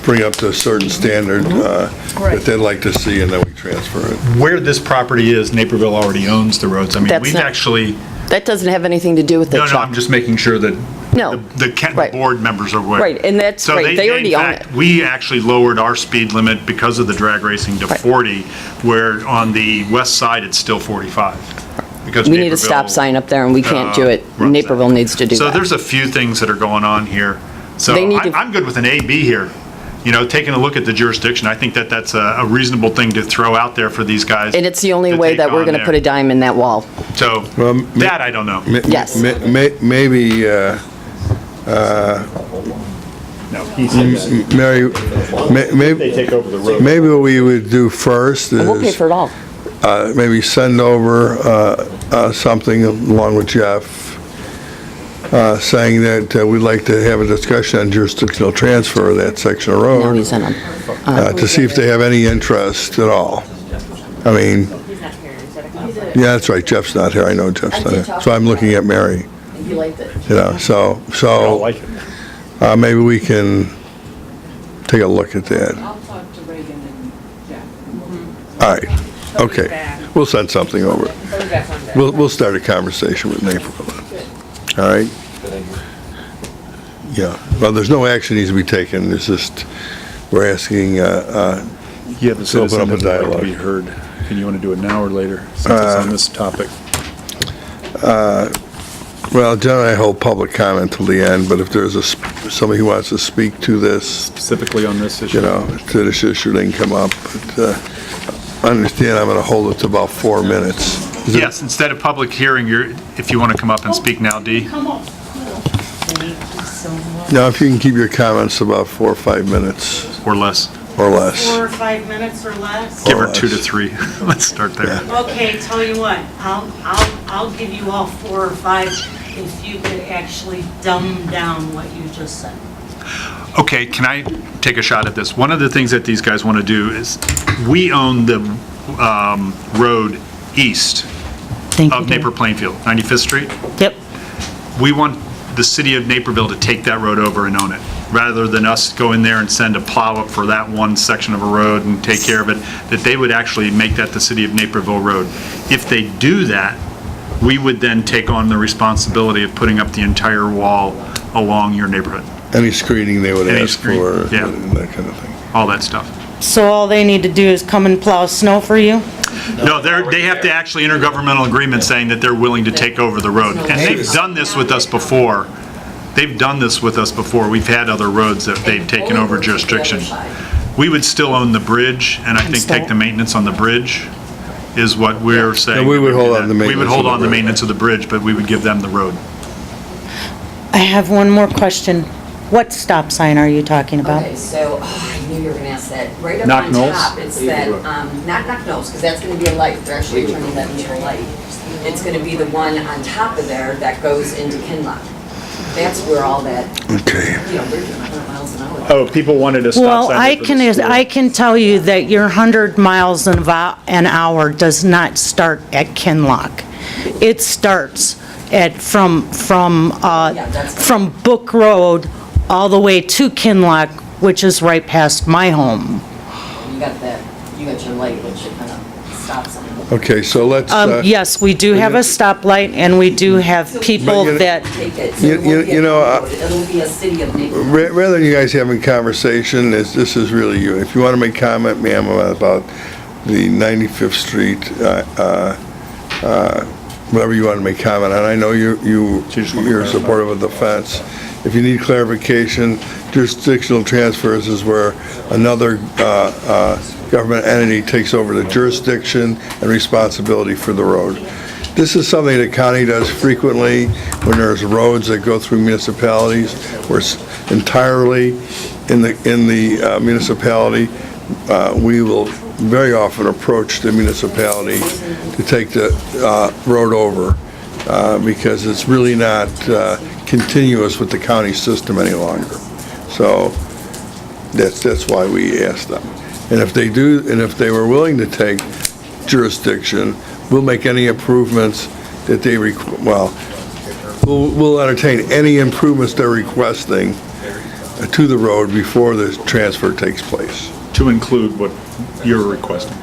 bring up to a certain standard that they'd like to see, and then we transfer it. Where this property is, Naperville already owns the roads. I mean, That's we've not- actually... That doesn't have anything to do with the No, truck. I'm just making sure that No. the board members are aware. Right, and that's So right, they already in own fact, we actually lowered our speed limit because of the drag racing to 40, where on the west side, it's still 45. Because We need a stop Naperville, sign up there and we can't do it. runs Naperville needs to do So that. there's a few things that are going on here. So They need to- I'm good with an A-B here. Taking a look at the jurisdiction, I think that's a reasonable thing to throw out there for these guys. And it's the only to way take that we're on going to there. put a dime in that wall. So, that I don't know. Yes. Maybe, No, he says Mary, they take over the road. maybe what we would do first And we'll pay is for it all. maybe send over something along with Jeff, saying that we'd like to have a discussion on jurisdictional transfer of that section of road. No, he's in them. To see if they have any interest at all. I mean, yeah, that's right, Jeff's not here, I know Jeff's not here. So I'm looking at Mary, He liked it. so maybe we can take a look at that. I'll talk to Reagan and Jeff. All right, okay. We'll send something over. We'll start a conversation with Naperville. All right? Yeah. Well, there's no action needs to be taken. It's just, we're asking, You have a to open citizen up a that would like to dialogue. be heard. And you want to do it now or later, since it's on this topic? Well, generally I hold public comment till the end, but if there's somebody who wants to speak to this, Specifically on this issue? you know, to this issue, they can come up. But understand, I'm going to hold it to about 4 minutes. Is it- Yes, instead of public hearing, if you want to come up and speak now, Dee. Now, if you can keep your comments to about 4 or 5 minutes. Or less. Or less. 4 or 5 minutes or less? Give her less. 2 to 3. Let's start there. Okay, tell you what, I'll give you all 4 or 5 if you could actually dumb down what you just said. Okay, can I take a shot at this? One of the things that these guys want to do is, we own the road east of Naper Plainfield, 95th Street. Yep. We want the city of Naperville to take that road over and own it, rather than us go in there and send a plow up for that one section of a road and take care of it, that they would actually make that the city of Naperville road. If they do that, we would then take on the responsibility of putting up the entire wall along your neighborhood, Any screening they would Any ask screen, for, yeah. and that kind of thing. all that stuff. So all they need to do is come and plow snow for you? No, they have to actually intergovernmental agreement saying that they're willing to take over the road. And they've done this with us before. We've had other roads that they've taken over jurisdiction. We would still own the bridge, and I think take the maintenance on the bridge is what we're saying. And we would hold on the We would maintenance hold of the on the road. maintenance of the bridge, but we would give them the road. I have one more question. What stop sign are you talking about? Okay, so, I knew you were gonna ask that. Right up Knock on Knolls? top, it's that, not Knock Knolls, because that's gonna be a light. They're actually turning that into a light. It's gonna be the one on top of there that goes into Kinlock. That's where all that, Okay. you know, we're doing 100 miles an hour. Oh, people wanted a stop Well, sign I there for the school. can tell you that your 100 miles an hour does not start at Kinlock. It starts from Book Road all the way to Kinlock, which is right past my home. You got that, you got your light, which kind of stops them. Okay, so let's, Yes, we do have a stoplight, and we do have people But you- that, Take it, so You- it you- won't get you know, road. It'll be a city of Naperville. rather than you guys having conversation, this is really you. If you want to make comment, ma'am, about the 95th Street, whatever you want to make comment on, I know you're supportive of the fence. If you need clarification, jurisdictional transfers is where another government entity takes over the jurisdiction and responsibility for the road. This is something the county does frequently when there's roads that go through municipalities where it's entirely in the municipality. We will very often approach the municipality to take the road over because it's really not continuous with the county system any longer. So that's why we asked them. And if they do, and if they were willing to take jurisdiction, we'll make any improvements that they we'll entertain any improvements they're requesting to the road before the transfer takes place. To include what you're requesting.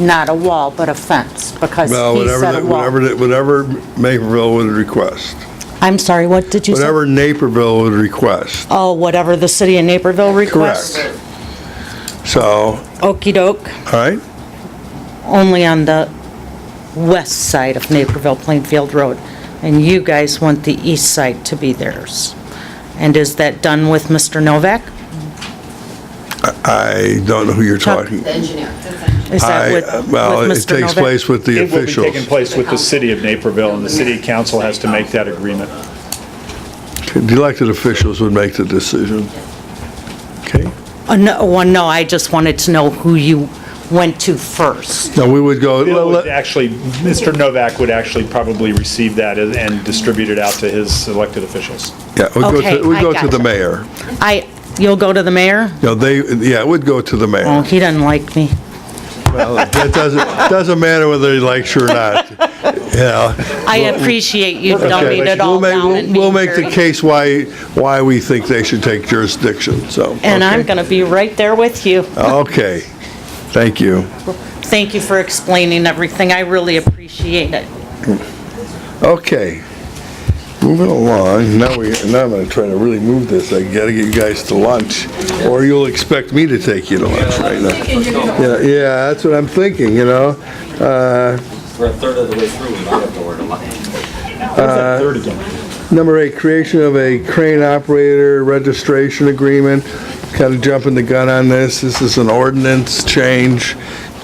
not a wall, but a fence, because Well, he said a wall. whatever Naperville would request. I'm sorry, what did you say? Whatever Naperville would request. Oh, whatever the city of Naperville requests? Correct. So, Okey doke, all right? only on the west side of Naperville Plainfield Road. And you guys want the east side to be theirs. And is that done with Mr. Novak? I don't know who you're Chuck. talking. The engineer. Is that with Well, with it Mr. takes Novak? place with the It will be officials. taking place with the city of Naperville, and the city council has to make that agreement. The elected officials would make the decision. Okay? No, I just wanted to know who you went to first. No, we would go, Bill would actually, Mr. Novak would actually probably receive that and distribute it out to his elected officials. yeah, Okay, we'd I go to the gotcha. mayor. You'll go to the mayor? No, it would go to the Oh, mayor. he doesn't like me. Well, that doesn't matter whether he likes you or not. Yeah. I appreciate you Okay. dumbing it all down and We'll being make the very- case why we think they should take jurisdiction, so. And I'm okay. going to be right there with you. Okay. Thank you. Thank you for explaining everything. I really appreciate it. Okay, moving along. Now I'm going to try to really move this. I got to get you guys to lunch, or you'll expect me to take you to lunch right now. Yeah, that's what I'm thinking. You know. We're a third of the way through, we might have to order lunch. Number 8, creation of a crane operator registration agreement. Kind of jumping the gun on this. This is an ordinance change,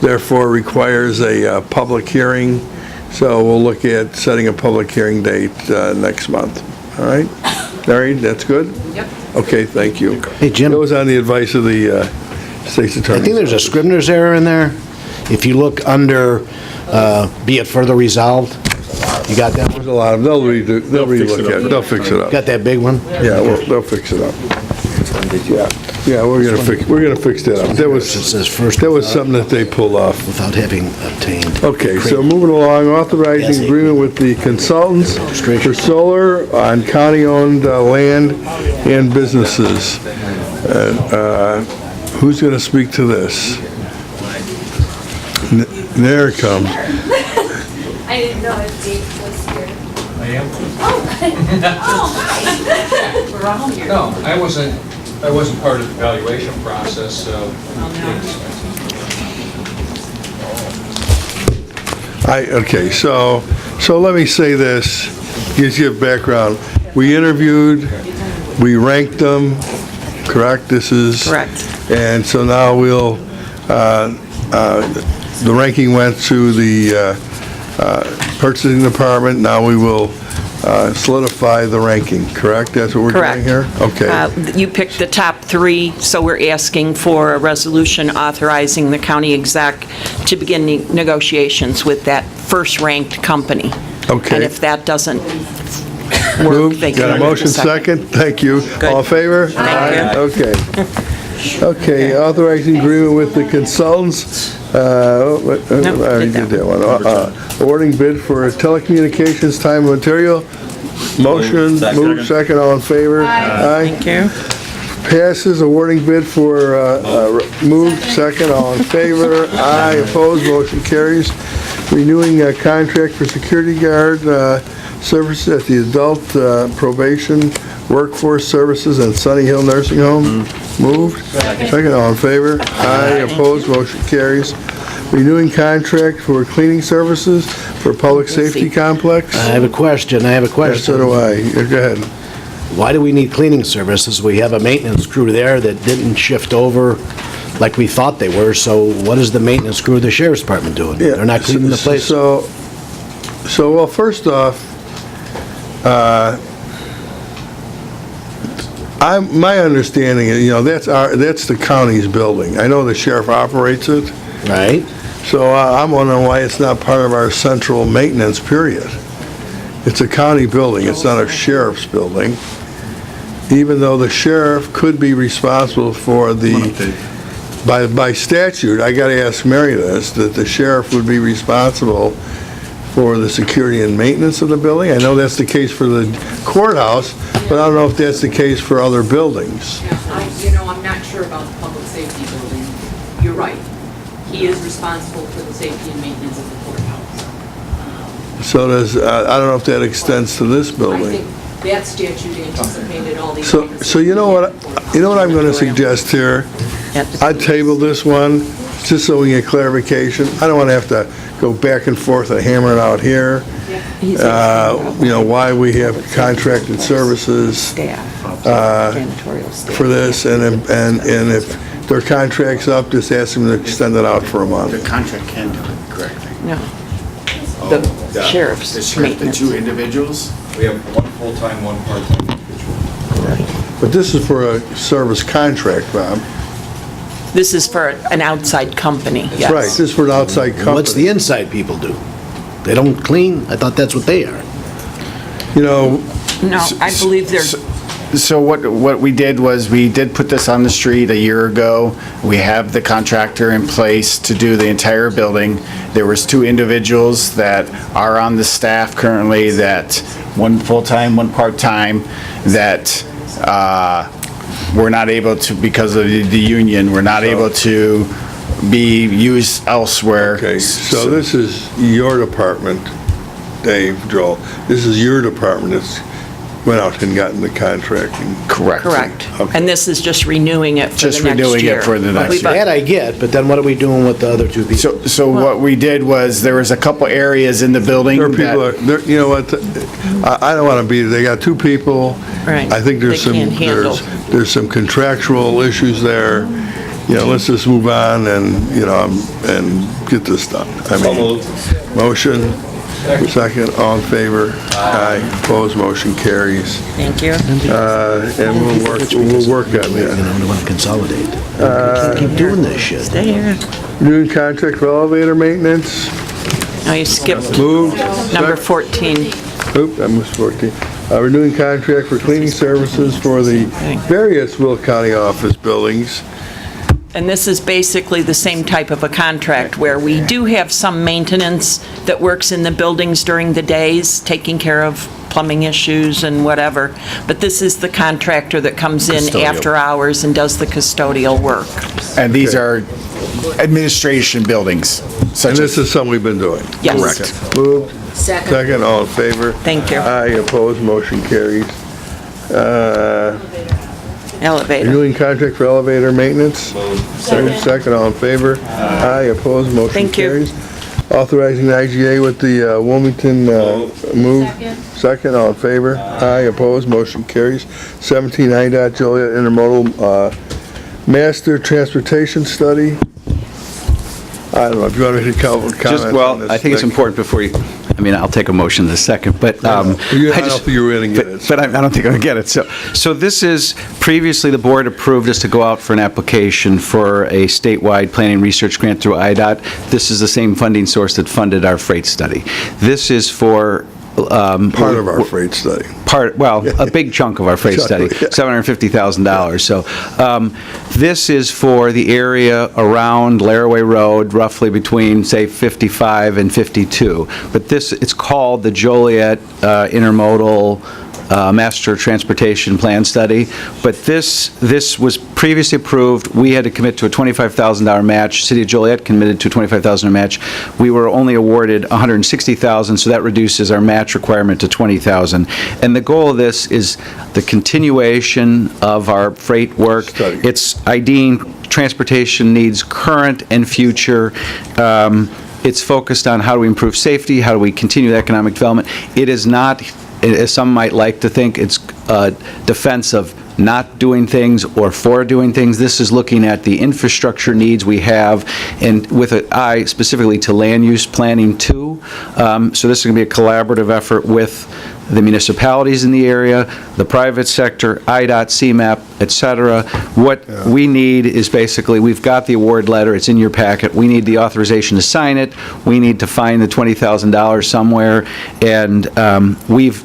therefore requires a public hearing. So we'll look at setting a public hearing date next month. All right? Larry, that's good? Yep. Okay, thank you. Hey, Jim. That was on the advice of the state's attorney. I think there's a Scribner's error in there. If you look under, be it further resolved, you got that? There's a lot of them. They'll relook at it. They'll fix it up. Got that big one? Yeah, they'll fix it up. Yeah, we're gonna fix that up. That was something that they pulled off. Without having obtained. Okay, so moving along, authorizing agreement with the consultants for solar on county-owned land and businesses. Who's gonna speak to this? There it comes. I didn't know if Dave was here. I am? Oh, hi. We're all here. No, I wasn't part of the evaluation process, so. Okay, so let me say this, gives you a background. We interviewed, we ranked them, correct? This is. Correct. And so now we'll, the ranking went to the purchasing department. Now we will solidify the ranking, correct? That's what we're doing here? Okay. You picked the top 3, so we're asking for a resolution authorizing the county exec to begin negotiations with that first-ranked company. Okay. And if that doesn't work, Moved. they can... Got a motion second? Thank you. All in favor? Thank you. Okay. Okay, authorizing agreement with the consultants. I already did that one. Awarding bid for telecommunications time and material. Motion, move second, all in favor? Aye. Thank you. Passes, awarding bid for, moved second, all in favor? Aye, opposed, motion carries. Renewing a contract for security guard services at the adult probation workforce services and Sunny Hill Nursing Home. Moved. Second, all in favor? Aye, opposed, motion carries. Renewing contract for cleaning services for public safety complex. I have a question. So do I. Go ahead. Why do we need cleaning services? We have a maintenance crew there that didn't shift over like we thought they were, so what is the maintenance crew of the sheriff's department doing? Yeah, They're not cleaning the place. So, well, first off, my understanding is, that's the county's building. I know the sheriff operates it. Right. So I'm wondering why it's not part of our central maintenance period. It's a county building, it's not a sheriff's building. Even though the sheriff could be responsible for by statute, I gotta ask Mary this, that the sheriff would be responsible for the security and maintenance of the building. I know that's the case for the courthouse, but I don't know if that's the case for other buildings. I'm not sure about the public safety building. You're right. He is responsible for the safety and maintenance of the courthouse. So does, I don't know if that extends to this I building. think that statute anticipated all these. So you know what I'm gonna suggest here? I'd table this one, just so we get clarification. I don't wanna have to go back and forth and hammer it out here. Why we have contracted services for this, and if their contract's up, just ask them to extend it out for a month. The contract can do it, correct? No. The sheriff's The sheriff, the maintenance. 2 individuals? We have one full-time, one part-time individual. But this is for a service contract, Bob. This is for an outside company, yes. Right, this is for an outside company. What's the inside people do? They don't clean? I thought that's what they are. No, I believe they're... So what we did was, we did put this on the street a year ago. We have the contractor in place to do the entire building. There was 2 individuals that are on the staff currently, that one full-time, one part-time, that we're not able to, because of the union, we're not able to be used elsewhere. Okay, so this is your department, Dave, Joel. This is your department that's went out and gotten the contracting. Correct. Correct. And this is just renewing it for the Just next year. renewing it for the next year. That I get, but then what are we doing with the other two people? So what we did was, there was a couple areas in the building There are people, that, you know what, I don't want to be, they got two people. Right. I think there's They can't handle. there's some contractual issues there. You know, let's just move on and, you know, and get this done. I mean, motion, second, all in favor? Aye. Opposed, motion carries. Thank you. And we'll work on that. I want to consolidate. We can't keep doing this shit. Stay here. New contract for elevator maintenance. Now you skipped Moved. number 14. Oop, I missed 14. Renewing contract for cleaning services for the various Will County office buildings. And this is basically the same type of a contract where we do have some maintenance that works in the buildings during the days, taking care of plumbing issues and whatever. But this is the contractor that comes in Custodial. after hours and does the custodial work. and these are administration buildings. And this is something we've been doing. Yes. Correct. Moved. Second. Second, all in favor? Thank you. Aye, opposed, motion carries. Elevator. Renewing contract for elevator maintenance. Second, all in favor? Aye, opposed, motion Thank you. carries. Authorizing the IGA with the Wilmington move. Second, all in favor? Aye, opposed, motion carries. 17 IDOT Joliet Intermodal Master Transportation Study. I don't know, if you want me to comment on this. Well, I think it's Nick? important before you, I mean, I'll take a motion in a second, but I don't think you're going to get it. But I don't think I'm going to get it. So this is, previously, the board approved us to go out for an application for a statewide planning research grant through IDOT. This is the same funding source that funded our freight study. This is for... Part of our freight study. A big chunk of our freight study, $750,000. So this is for the area around Laraway Road, roughly between, say, 55 and 52. But it's called the Joliet Intermodal Master Transportation Plan Study. But this was previously approved. We had to commit to a $25,000 match. City of Joliet committed to a $25,000 match. We were only awarded $160,000, so that reduces our match requirement to $20,000. And the goal of this is the continuation of our freight work. It's IDing transportation needs current and future. It's focused on how do we improve safety, how do we continue the economic development. It is not, as some might like to think, it's a defense of not doing things or for doing things. This is looking at the infrastructure needs we have, and with an eye specifically to land use planning too. So this is going to be a collaborative effort with the municipalities in the area, the private sector, IDOT, CMAP, et cetera. What we need is basically, we've got the award letter, it's in your packet. We need the authorization to sign it. We need to find the $20,000 somewhere, and we've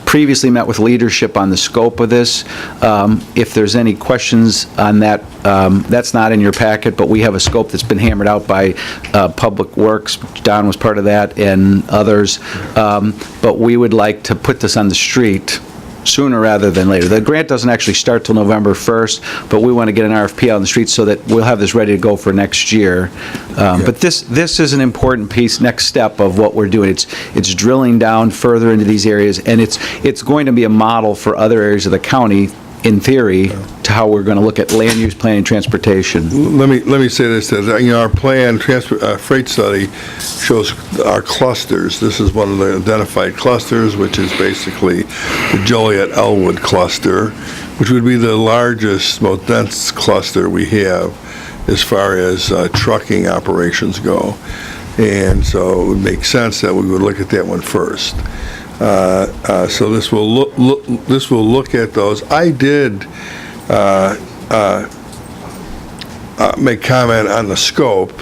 previously met with leadership on the scope of this. If there's any questions on that, that's not in your packet, but we have a scope that's been hammered out by Public Works. Don was part of that, and others. But we would like to put this on the street sooner rather than later. The grant doesn't actually start till November 1st, but we want to get an RFP out on the street so that we'll have this ready to go for next year. But this is an important piece, next step of what we're doing. It's drilling down further into these areas, and it's going to be a model for other areas of the county, in theory, to how we're going to look at land use planning and transportation. Let me say this, that, you know, our plan, freight study shows our clusters. This is one of the identified clusters, which is basically the Joliet-Elwood cluster, which would be the largest, most dense cluster we have as far as trucking operations go. And so it would make sense that we would look at that one first. So this will look at those. I did make comment on the scope,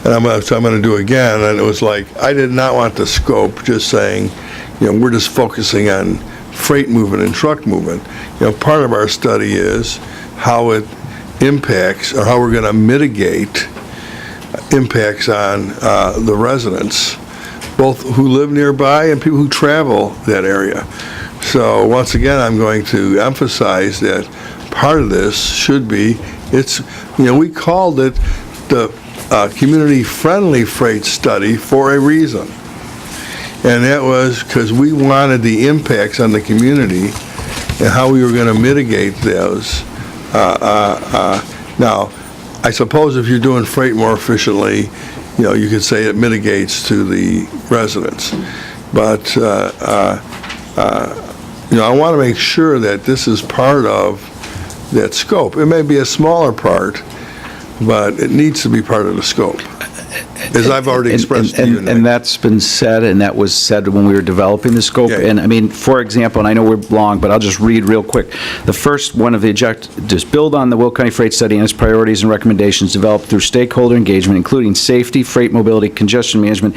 and so I'm going to do again. And it was like, I did not want the scope just saying, you know, we're just focusing on freight movement and truck movement. You know, part of our study is how it impacts, or how we're going to mitigate impacts on the residents, both who live nearby and people who travel that area. So once again, I'm going to emphasize that part of this should be, we called it the community-friendly freight study for a reason. And that was because we wanted the impacts on the community and how we were going to mitigate those. Now, I suppose if you're doing freight more efficiently, you could say it mitigates to the residents. But, I want to make sure that this is part of that scope. It may be a smaller part, but it needs to be part of the scope, as I've already expressed to you. And that's been said, and that was said when we were developing the scope. Yeah. And I mean, for example, and I know we're long, but I'll just read real quick. The first one of the objectives, build on the Will County Freight Study and its priorities and recommendations developed through stakeholder engagement, including safety, freight mobility, congestion management,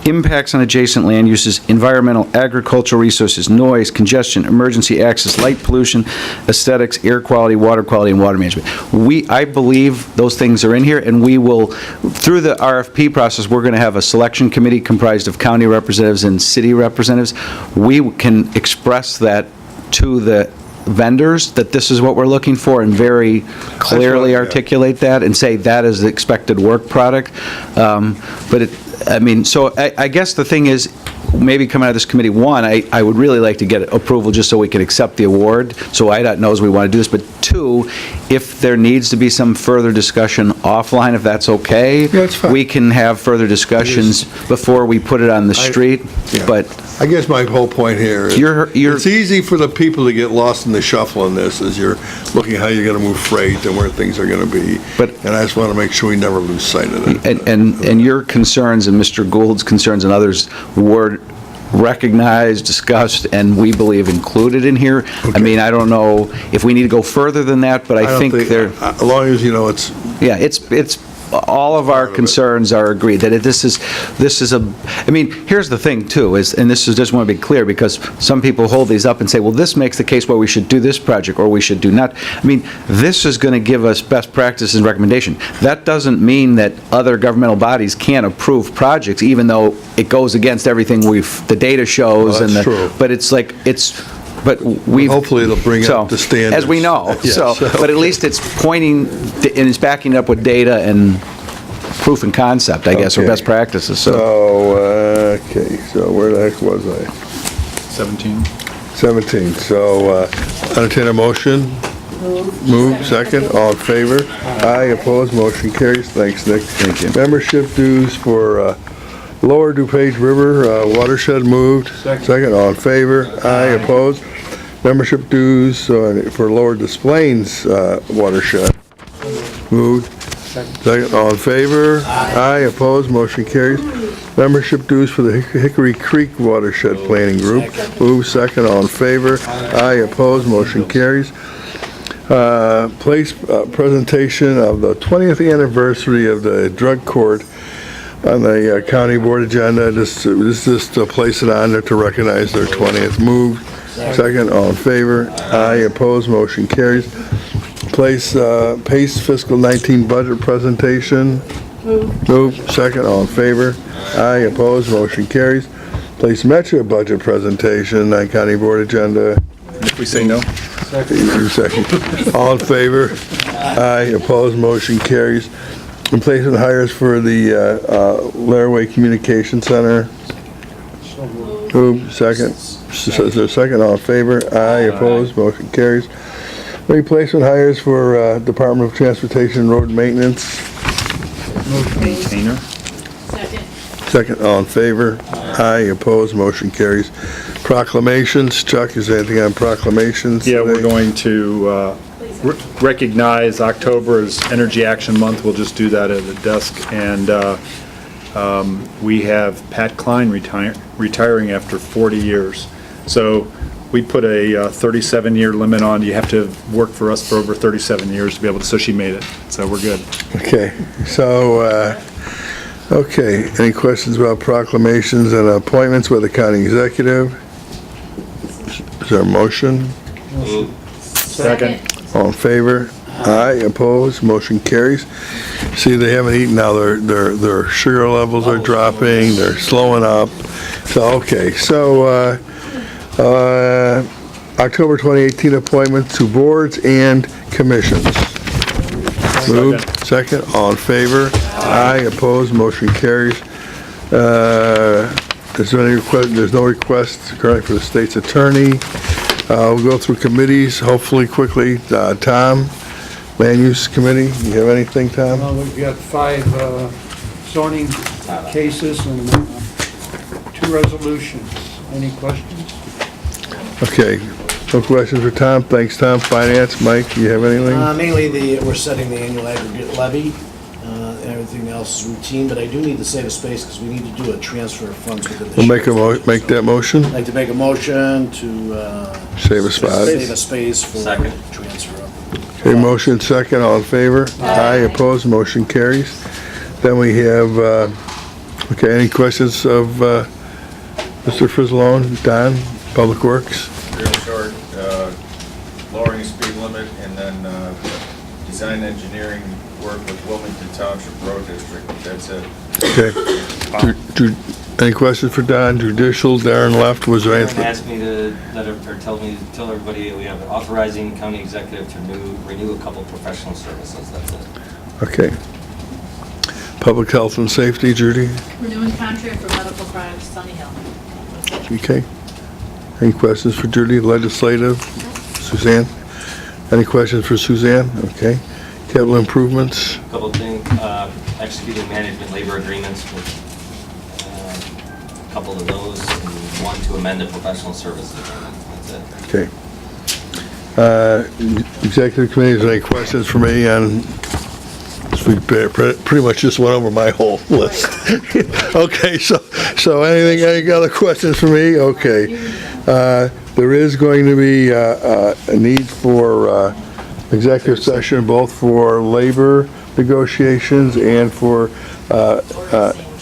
impacts on adjacent land uses, environmental, agricultural resources, noise, congestion, emergency access, light pollution, aesthetics, air quality, and water management. I believe those things are in here, and we will, through the RFP process, we're going to have a selection committee comprised of county representatives and city representatives. We can express that to the vendors, that this is what we're looking for, and very clearly articulate that and say that is the expected work product. So I guess the thing is, maybe coming out of this committee, one, I would really like to get approval just so we can accept the award, so IDOT knows we want to do this, but two, if there needs to be some further discussion offline, if that's okay, we can have further discussions before we put it on the street, but... I guess my whole point here is, it's easy for the people to get lost in the shuffle in this as you're looking how you're going to move freight and where things are going to be, and I just want to make sure we never lose sight of that. And your concerns and Mr. Gould's concerns and others were recognized, discussed, and we believe included in here. Okay. I mean, I don't know if we need to go further than that, but I think they're... As long as it's... Yeah, it's all of our concerns are agreed that this is I mean, here's the thing too, and this is just want to be clear, because some people hold these up and say, well, this makes the case where we should do this project or we should do not. I mean, this is going to give us best practices and recommendation. That doesn't mean that other governmental bodies can't approve projects, even though it goes against everything the data shows. Well, that's true. But but hopefully it'll bring up the standards. As we know. Yes. But at least it's pointing and it's backing up with data and proof and concept, I guess, or best practices. So where the heck was I? 17. 17. So entertain a motion. Move. Second. All in favor? Aye. Opposed? Motion carries. Thanks, Nick. Thank you. Membership dues for Lower DuPage River watershed moved. Second. All in favor? Aye. Opposed? Membership dues for Lower Des Plaines watershed moved. Second. All in favor? Aye. Opposed? Motion carries. Membership dues for the Hickory Creek Watershed Planning Group moved. Second. All in favor? Aye. Opposed? Motion carries. Place presentation of the 20th anniversary of the drug court on the county board agenda. This is just to place it on there to recognize their 20th. Moved. Second. All in favor? Aye. Opposed? Motion carries. Place PACE fiscal 19 budget presentation. Moved. Second. All in favor? Aye. Opposed? Motion carries. Place Metro budget presentation on county board agenda. If we say no. Second. All in favor? Aye. Opposed? Motion carries. And placement hires for the Laraway Communication Center. Moved. Second. Is there a second? All in favor? Aye. Opposed? Motion carries. Replacement hires for Department of Transportation and Road Maintenance. Maintainer. Second. All in favor? Aye. Opposed? Motion carries. Proclamations. Chuck, is there anything on proclamations? Yeah, we're going to recognize October as Energy Action Month. We'll just do that at the desk. And we have Pat Klein retiring after 40 years. So we put a 37-year limit on. You have to work for us for over 37 years to be able to, so she made it. So we're good. Okay. So, any questions about proclamations and appointments with the county executive? Is there a motion? Second. All in favor? Aye. Opposed? Motion carries. See, they haven't eaten now. Their sugar levels are dropping. They're slowing up. So, okay. So, October 2018 appointments to boards and commissions. Moved, second, all in favor? Aye, opposed, motion carries. Is there any request, there's no request currently for the state's attorney. We'll go through committees, hopefully quickly. Tom, Land Use Committee, you have anything, Tom? Well, we've got 5 zoning cases and 2 resolutions. Any questions? Okay, no questions for Tom, thanks, Tom. Finance, Mike, you have anything? Mainly we're setting the annual aggregate levy. Everything else is routine, but I do need to save a space because we need to do a transfer of funds within the. We'll make that motion. I'd like to make a motion to. Save a spot. Save a space for transfer of. Okay, motion second, all in favor? Aye, opposed, motion carries. Then we have, okay, any questions of Mr. Frizzalone? Don, Public Works? Real short, lowering the speed limit, and then design engineering work with Wilmington Township Road District. That's it. Okay. Any questions for Don? Judicial, Darren left, was there anything? Asked me to tell everybody we have authorizing county executive to renew a couple professional services, that's it. Okay. Public Health and Safety, Judy? Renewing contract for medical products, Sunny Hill. Okay. Any questions for Judy? Legislative, Suzanne? Any questions for Suzanne? Okay. Capital improvements? Couple of things, executing management labor agreements with a couple of those, and one to amend the professional services agreement, that's it. Okay. Executive Committee, is there any questions for me on, we pretty much just went over my whole list. Okay, so any other questions for me? Okay. There is going to be a need for executive session, both for labor negotiations and for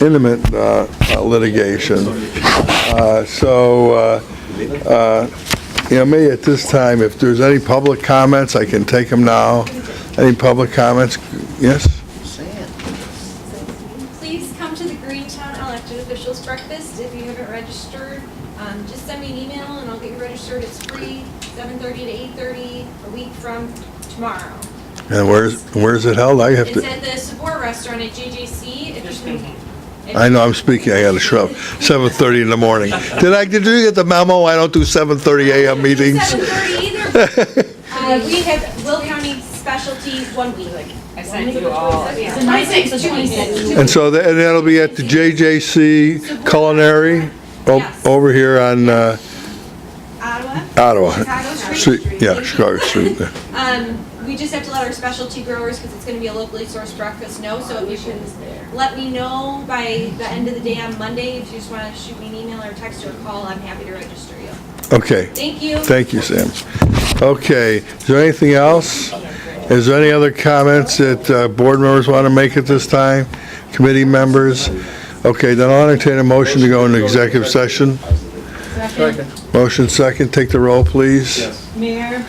intimate litigation. Maybe at this time, if there's any public comments, I can take them now. Any public comments? Yes? Please come to the Greentown elected officials breakfast if you haven't registered. Just send me an email and I'll get you registered. It's free, 7:30 to 8:30, a week from tomorrow. And where's it held? I have It's to. at the Sabor Restaurant at JJC. I know, I'm speaking, I got a shrub. 7:30 in the morning. Did you get the memo? I don't do 7:30 a.m. meetings. 7:30 either. We have Will County specialty 1 week. I sent you all. It's a nice 26. And so that'll be at the JJC Culinary over here on Ottawa. Chicago Street. Yeah, Chicago Street. Yeah. We just have to let our specialty growers, because it's going to be a locally sourced breakfast, know. So if you can let me know by the end of the day on Monday, if you just want to shoot me an email or text or a call, I'm happy to register you. Okay. Thank you. Thank you, Sam. Okay, is there anything else? Is there any other comments that board members want to make at this time? Committee members? Okay, then I'll entertain a motion to go into executive session. Second. Motion second, take the roll, please. Mayor?